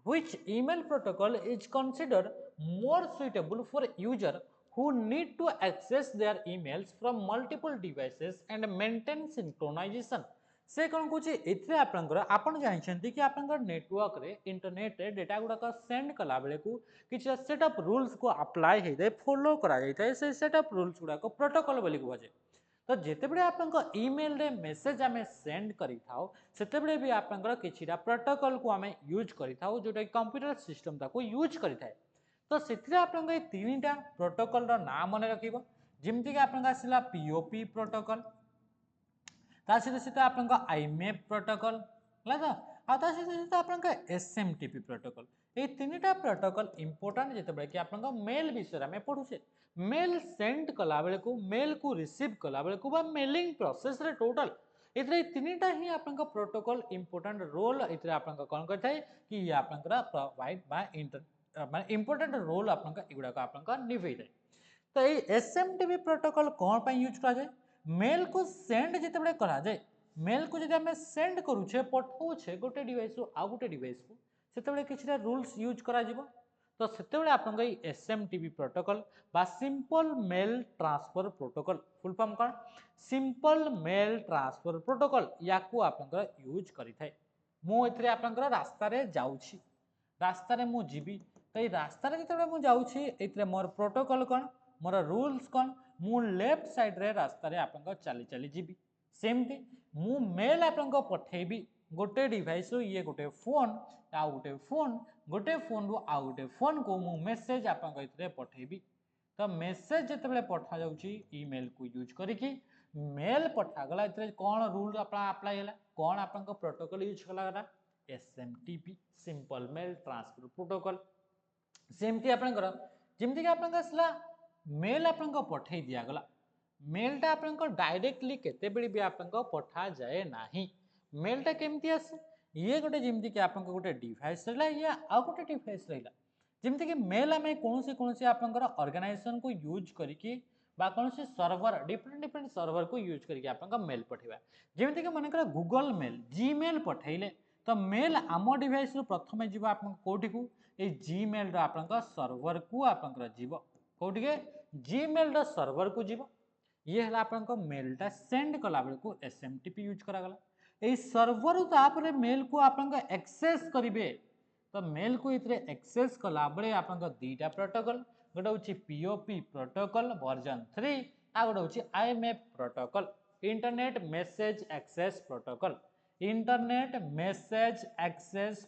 which email protocol is considered more suitable for user who need to access their emails from multiple devices and maintain synchronization से कौन कौन एथरे आपन जानते कि आपन नेटवर्क रे इंटरनेट रे डेटा गुड़ाक सेंड कला बेले को किसी सेटअप रूल्स को अप्लाई हो जाए फॉलो करा जाए से सेटअप रूल्स गुड़ाक प्रोटोकॉल बोली कहुए तो जितेबले आपन ईमेल रे मेसेज आम सेंड करते भी आपन किसी प्रोटोकॉल को आम यूज करूँ जोटा कंप्यूटर सिस्टम ताको यूज करें तो से आपन तीन टा प्रोटोकॉल ना मन रख जमीक आपन आसला पीओपी प्रोटोकॉल सहित आपन आईमेप प्रोटोकॉल है तो सहित आपन एसएमटीपी प्रोटोकॉल ये तीन टा प्रोटोकॉल इंपोर्टेंट जिते कि आपन मेल विषय में पढ़ुचे मेल सेंड कला बेले को मेल को रिसीव कला बेले को मेलिंग प्रोसेस रे टोटल इतरे तीन टा ही आपन प्रोटोकॉल इंपोर्टेंट रोल इतरे आपन कौन करथाय कि ये आपन प्रोवाइड बाय इंटर माने इंपोर्टेंट रोल आपन एगुडा को आपन निभै थाय। तो ये एसएमटीपी प्रोटोकॉल कौन पर यूज करा जाए मेल को सेंड जिते करा जाए मेल को जब आम सेंड करुचे पठाऊे गोटे डिवाइस रु आउ गोटे डिवाइस को से किसी रूल्स यूज करा जिवो तो से आपन एसएमटीपी प्रोटोकॉल बा simple mail transfer protocol full form कौन सिंपल मेल ट्रांसफर प्रोटोकॉल या आपन यूज करें मुझे आपन रास्तार जाऊँगी रास्तार मुझी तो ये रास्तार जो जाऊँगी मोर प्रोटोकॉल कौन मोर रूल्स कौन मु लेफ्ट साइड रे रास्तार आपन चली चली जी सेमती मु मेल आपन पठेबी गोटे डिवाइस रु ये गोटे फोन आउ गोटे फोन रु आउ गोटे फोन को मु मेसेज आपन पठेबी तो मेसेज जिते पठा जाउची ईमेल को यूज करिकी मेल पठागला इतरे कौन रूल अप्लाई है कौन आपन प्रोटोकॉल यूज कला SMTP simple mail transfer protocol सेमती आपन जमती कि आपन आसला मेल आपन पठे दिगला मेलटा आपन डायरेक्टली केते बेली भी आपन पठा जाए नाही मेलटा केमती आसे ये गोटे जमती कि आपन गोटे डिवाइस रहा या आ गोटे डिवाइस रहा जमती कि मेल आम कौन सी आपन ऑर्गेनाइजेशन को यूज करके कौन सर्वर डिफरेंट सर्वर को यूज करके आपन मेल पठेबा जमती कि मन गूगल मेल जीमेल पठेले तो मेल आम डिवाइस रु प्रथम जीव आपन कोठी को ए जीमेल आपन सर्वर को आपन जीव कोठी के जीमेल सर्वर को जीव ये है आपन मेलटा सेंड कला बेले को एसएमटीपी यूज करागला ए सर्वर तापर मेल को आपन एक्सेस करिवे तो मेल को इतरे एक्सेस कला बेले आपन दीटा प्रोटोकॉल गोटे होची पीओपी प्रोटोकॉल वर्जन 3 आ गोटे होची IMF protocol internet message access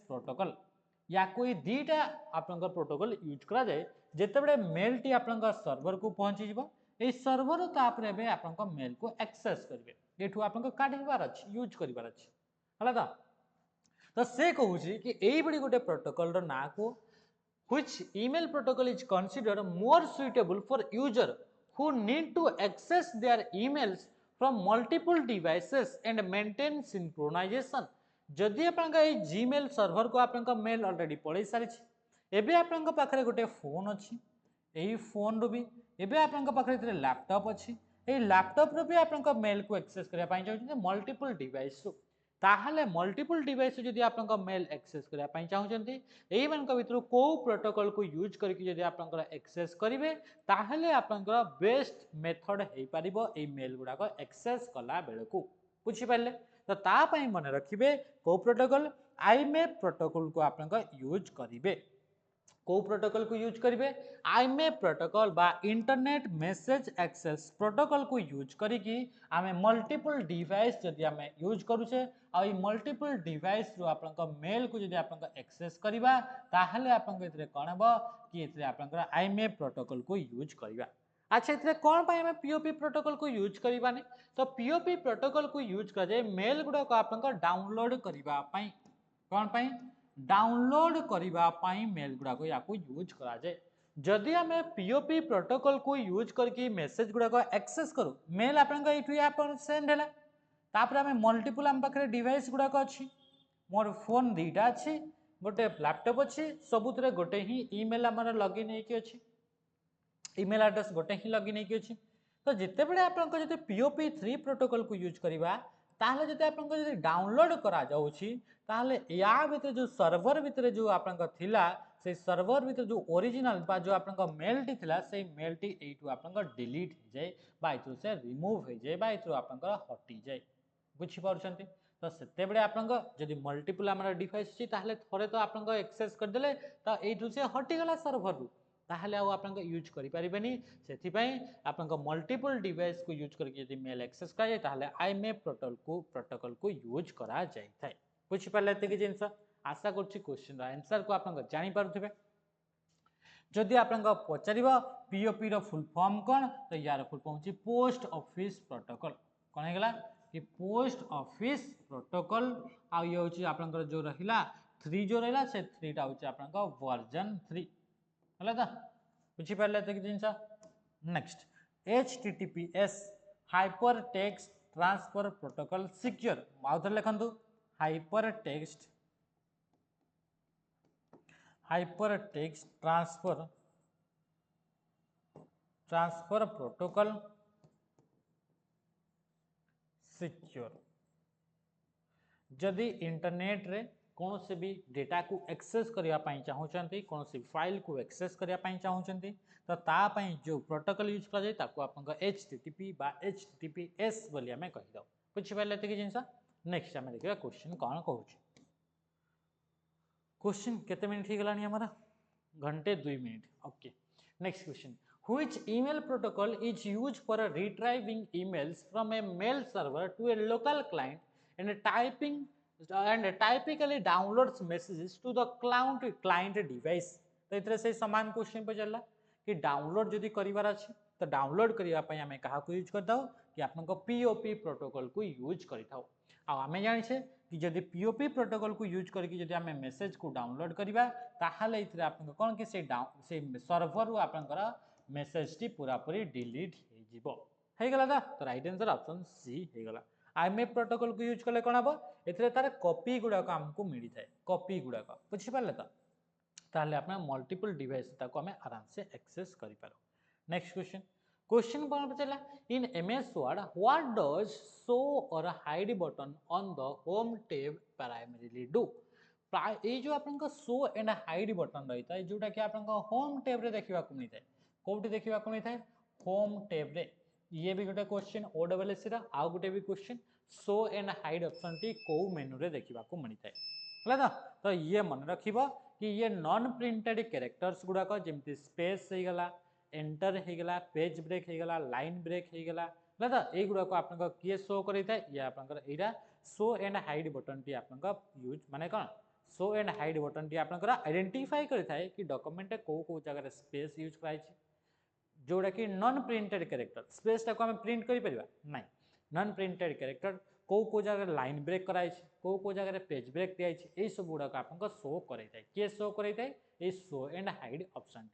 protocol या कोई दीटा आपन प्रोटोकॉल यूज करा जाए जेतेबेले मेल टी आपन सर्वर को पहुंची जीवो ए सर्वर तापर बे आपन मेल को एक्सेस करिवे एठू आपन काढिबार अछि यूज करिबार अछि हला तो से कहूची कि एई बडी गोटे प्रोटोकॉल रो ना को which email protocol is considered more suitable for user who need to access their emails from multiple devices and maintain synchronization जदि आपन जीमेल सर्वर को आपन मेल ऑलरेडी पढ़ी सारी एबे आपन पाखरे गोटे फोन अछि यही फोन रू भी एबे आपन पाखे लैपटॉप अच्छी लैपटॉप रू भी आपन मेल को एक्सेस करने चाहिए मल्टीपल डिवाइस रू ताहले मल्टीपल डिवाइस जदि आप मेल एक्सेस करने चाहते यही मान भर कौ प्रोटोकॉल को यूज करके आप एक्सेस करेंगे ताहले आपनकर बेस्ट मेथड हो पार मेल गुड़ाक एक्सेस कला बेलू बुझिपारे तो तापाई मन रखिए कौ प्रोटोकॉल आईमेप प्रोटोकॉल को आप यूज करेंगे कौ प्रोटोकॉल को यूज करेंगे आईमेप प्रोटोकॉल बा इंटरनेट मेसेज एक्सेस प्रोटोकॉल को यूज करिकी आमे मल्टीपल डिवाइस जदि आमे यूज करूचे आ मल्टीपल डिवाइस रू आपनका मेल को जदि आपनका एक्सेस करिबा ताहले आपनका इतरे कोन हबो कि इतरे आपनका आईमेप प्रोटोकॉल को यूज करिबा। अच्छा इतरे कौन पाई हमें पीओपी प्रोटोकॉल को यूज करिबानी तो पीओपी प्रोटोकॉल को यूज कर जाए मेल गुडा को आपनका डाउनलोड करिबा पाई कौन पाई डाउनलोड करने मेल गुड़ाक या यूज करा जाए जदि आम पीओपी प्रोटोकॉल को यूज करके मेसेज गुड़ाक एक्सेस करूँ मेल आप सेंड है तापर आम मल्टीपल आम पाखे डिवाइस गुड़ाक अच्छी मोर फोन दुईटा अच्छी गोटे लैपटॉप अच्छी सबुत गोटे ही इमेल आम लॉगिन होती इमेल एड्रेस गोटे ही लॉगिन होती तो जिते बड़े आप पीओपी 3 प्रोटोकॉल को यूज करवा ताहले जदि आपनको जदि डाउनलोड करा जाउछि ताहले या भितर जो सर्वर भितर जो आपनको थिला से सर्वर भितर जो ओरिजिनल बा जो आपनको मेल टी थिला से मेल टी एटू आपनको डिलीट हो जाए बा इथु से रिमूव हो जाए बा इथु आपनको हटि जाए बुझी पारुछंती तो सेते बड़े आपनको जदि मल्टीपल हमर डिवाइस छी ताहले थोरे तो आपनको एक्सेस कर देले तो एटू से हटि गला सर्वर रु ताहले आ आपन यूज करि परिबेनी सेथिपई आपन मल्टीपल डिवाइस को यूज करके यदि मेल एक्सेस करा जाए ताहले आईमेप प्रोटोकॉल को यूज करा जाय थाए बुझि पाले एते जिंस आशा करछि क्वेश्चन रा आंसर को आपन जानि पारुथिबे जदि आपन पचारिबो पीओपी रो फुल फॉर्म कोन तो यार फुल फॉर्म छी पोस्ट ऑफिस प्रोटोकॉल कोन हे गेला कि पोस्ट ऑफिस प्रोटोकॉल आ ये होछि आपन जो रहिला 3 जो रहिला से 3 टा होछि आपन वर्जन 3 है तो बुझीपारे तो जिन next HTTPS hyper text transfer protocol secure आउ थे लिखु hyper text transfer protocol secure जदि इंटरनेट रे कौन से भी डेटा को एक्सेस करने चाहते कौन सी फाइल को एक्सेस करने चाहते तो तापाई जो प्रोटोकॉल यूज कर HTTP बा HTTPS बोली आम कहीदे बुझीपारे ये जिन नेक्स्ट आम देखा क्वेश्चन कौन कहूँ क्वेश्चन केते मिनट हो गलानी हमारा घंटे 2 minute okay next question which email protocol is used for retrieving emails from a mail server to a local client and typically downloads messages to the client device तो इतरे से समान क्वेश्चन पे चलला कि डाउनलोड जदि करिवार अछि तो डाउनलोड करिया पय हमें कहा को यूज करताओ कि आपनको पीओपी प्रोटोकॉल को यूज करिताओ आ हमें जानि छे कि जदि पीओपी प्रोटोकॉल को यूज करके जदि हमें मेसेज को डाउनलोड करिवा ताहाले इतरे आपनको कोन कि से सर्वर रु आपनकर मेसेज टी पूरा पूरी डिलीट हो जिवो हे गला तो राइट आंसर ऑप्शन सी हे गला आईमेप प्रोटोकॉल को यूज कले कोन हबो एथरे तार कॉपी गुडा को हमको मिली थाए कॉपी गुडा को बुझि पाले तो ताहले आपन मल्टीपल डिवाइस ताको हमें आराम से एक्सेस करि पारो नेक्स्ट क्वेश्चन कौन पचला इन MS Word what does show or hide button on the home tab primarily do ये जो आपन शो एंड हाइड बटन रही है जोटा कि आपन होम टैब रे देखा मिलता है कौटी देखा मिलता है होम टैब रे ये भी गोटे क्वेश्चन OSS रा आ गोटे भी question show and hide option T को मेनू रे देखा मिलता है तो ये मन रखिबो कि ये नॉन प्रिंटेड कैरेक्टर्स गुड़ाक जमी स्पेस हो गला एंटर हो गला पेज ब्रेक हो गला लाइन ब्रेक हो गला दादा ये गुड़ाक आप किए शो करता है ये आपका show and hide button T आप यूज माने कौन show and hide button T आप आइडेंटिफाई करता है कि डॉक्यूमेंट को जगह स्पेस यूज कराई जोड़ा कि नॉन प्रिंटेड कैरेक्टर स्पेस टाको हम प्रिंट करि परिबा नहीं नॉन प्रिंटेड कैरेक्टर को जगह लाइन ब्रेक कराई को जगह पेज ब्रेक दिया ये सब गुड़ाक आपको शो करता किए शो करता है ये शो एंड हाइड ऑप्शन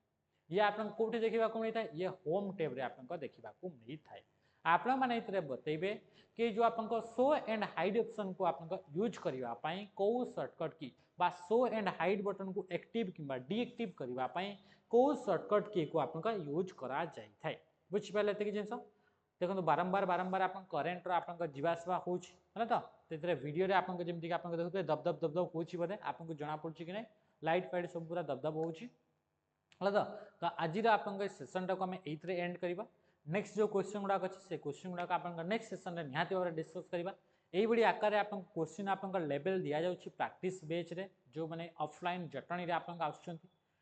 ये आप कौटी देखा मिलता है ये होम टैब रे आपको देखा मिलता है आप मैंने बतेबे कि जो आपको शो एंड हाइड ऑप्शन को आप यूज करने कौ सर्टकट की बा शो एंड हाइड बटन को एक्टिव कि डीएक्टिव करने को सर्टकट की को आपन यूज करा जाय थाय बुझ पाले एते जिनस देखो बारंबार बारंबार आप करेन्ट आप जीवासवा हो तो वीडियो आपको जमीक आप देखते दब दब दब दब हो बोधे आपको जना पड़ी कि नहीं लाइट फाइट सब पूरा दब दब हो तो आज आप सेसन टाक आम ये एंड करवा नेक्स्ट जो क्वेश्चन गुड़ाक अच्छे से क्वेश्चन गुड़ाक आप नेक्स्ट सेसन में निहाती भाव डिस्कस करवा यही आकार आप क्वेश्चन आप लेवल दि जाऊँगी प्रैक्टिस बेच रे जो मैंने ऑफलाइन जटणी आप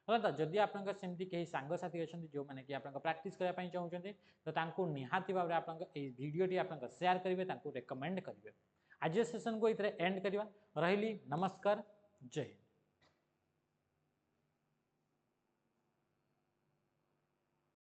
जदि आपमती कहीं सांगसाथी अच्छा जो मैंने कि आप प्रैक्टिस करने चाहते तो निहाती भाव में आप भिडटी आप सेयार करेंगे रेकमेंड करेंगे आज सेसन को ये एंड करवा रही नमस्कार जय हिंद।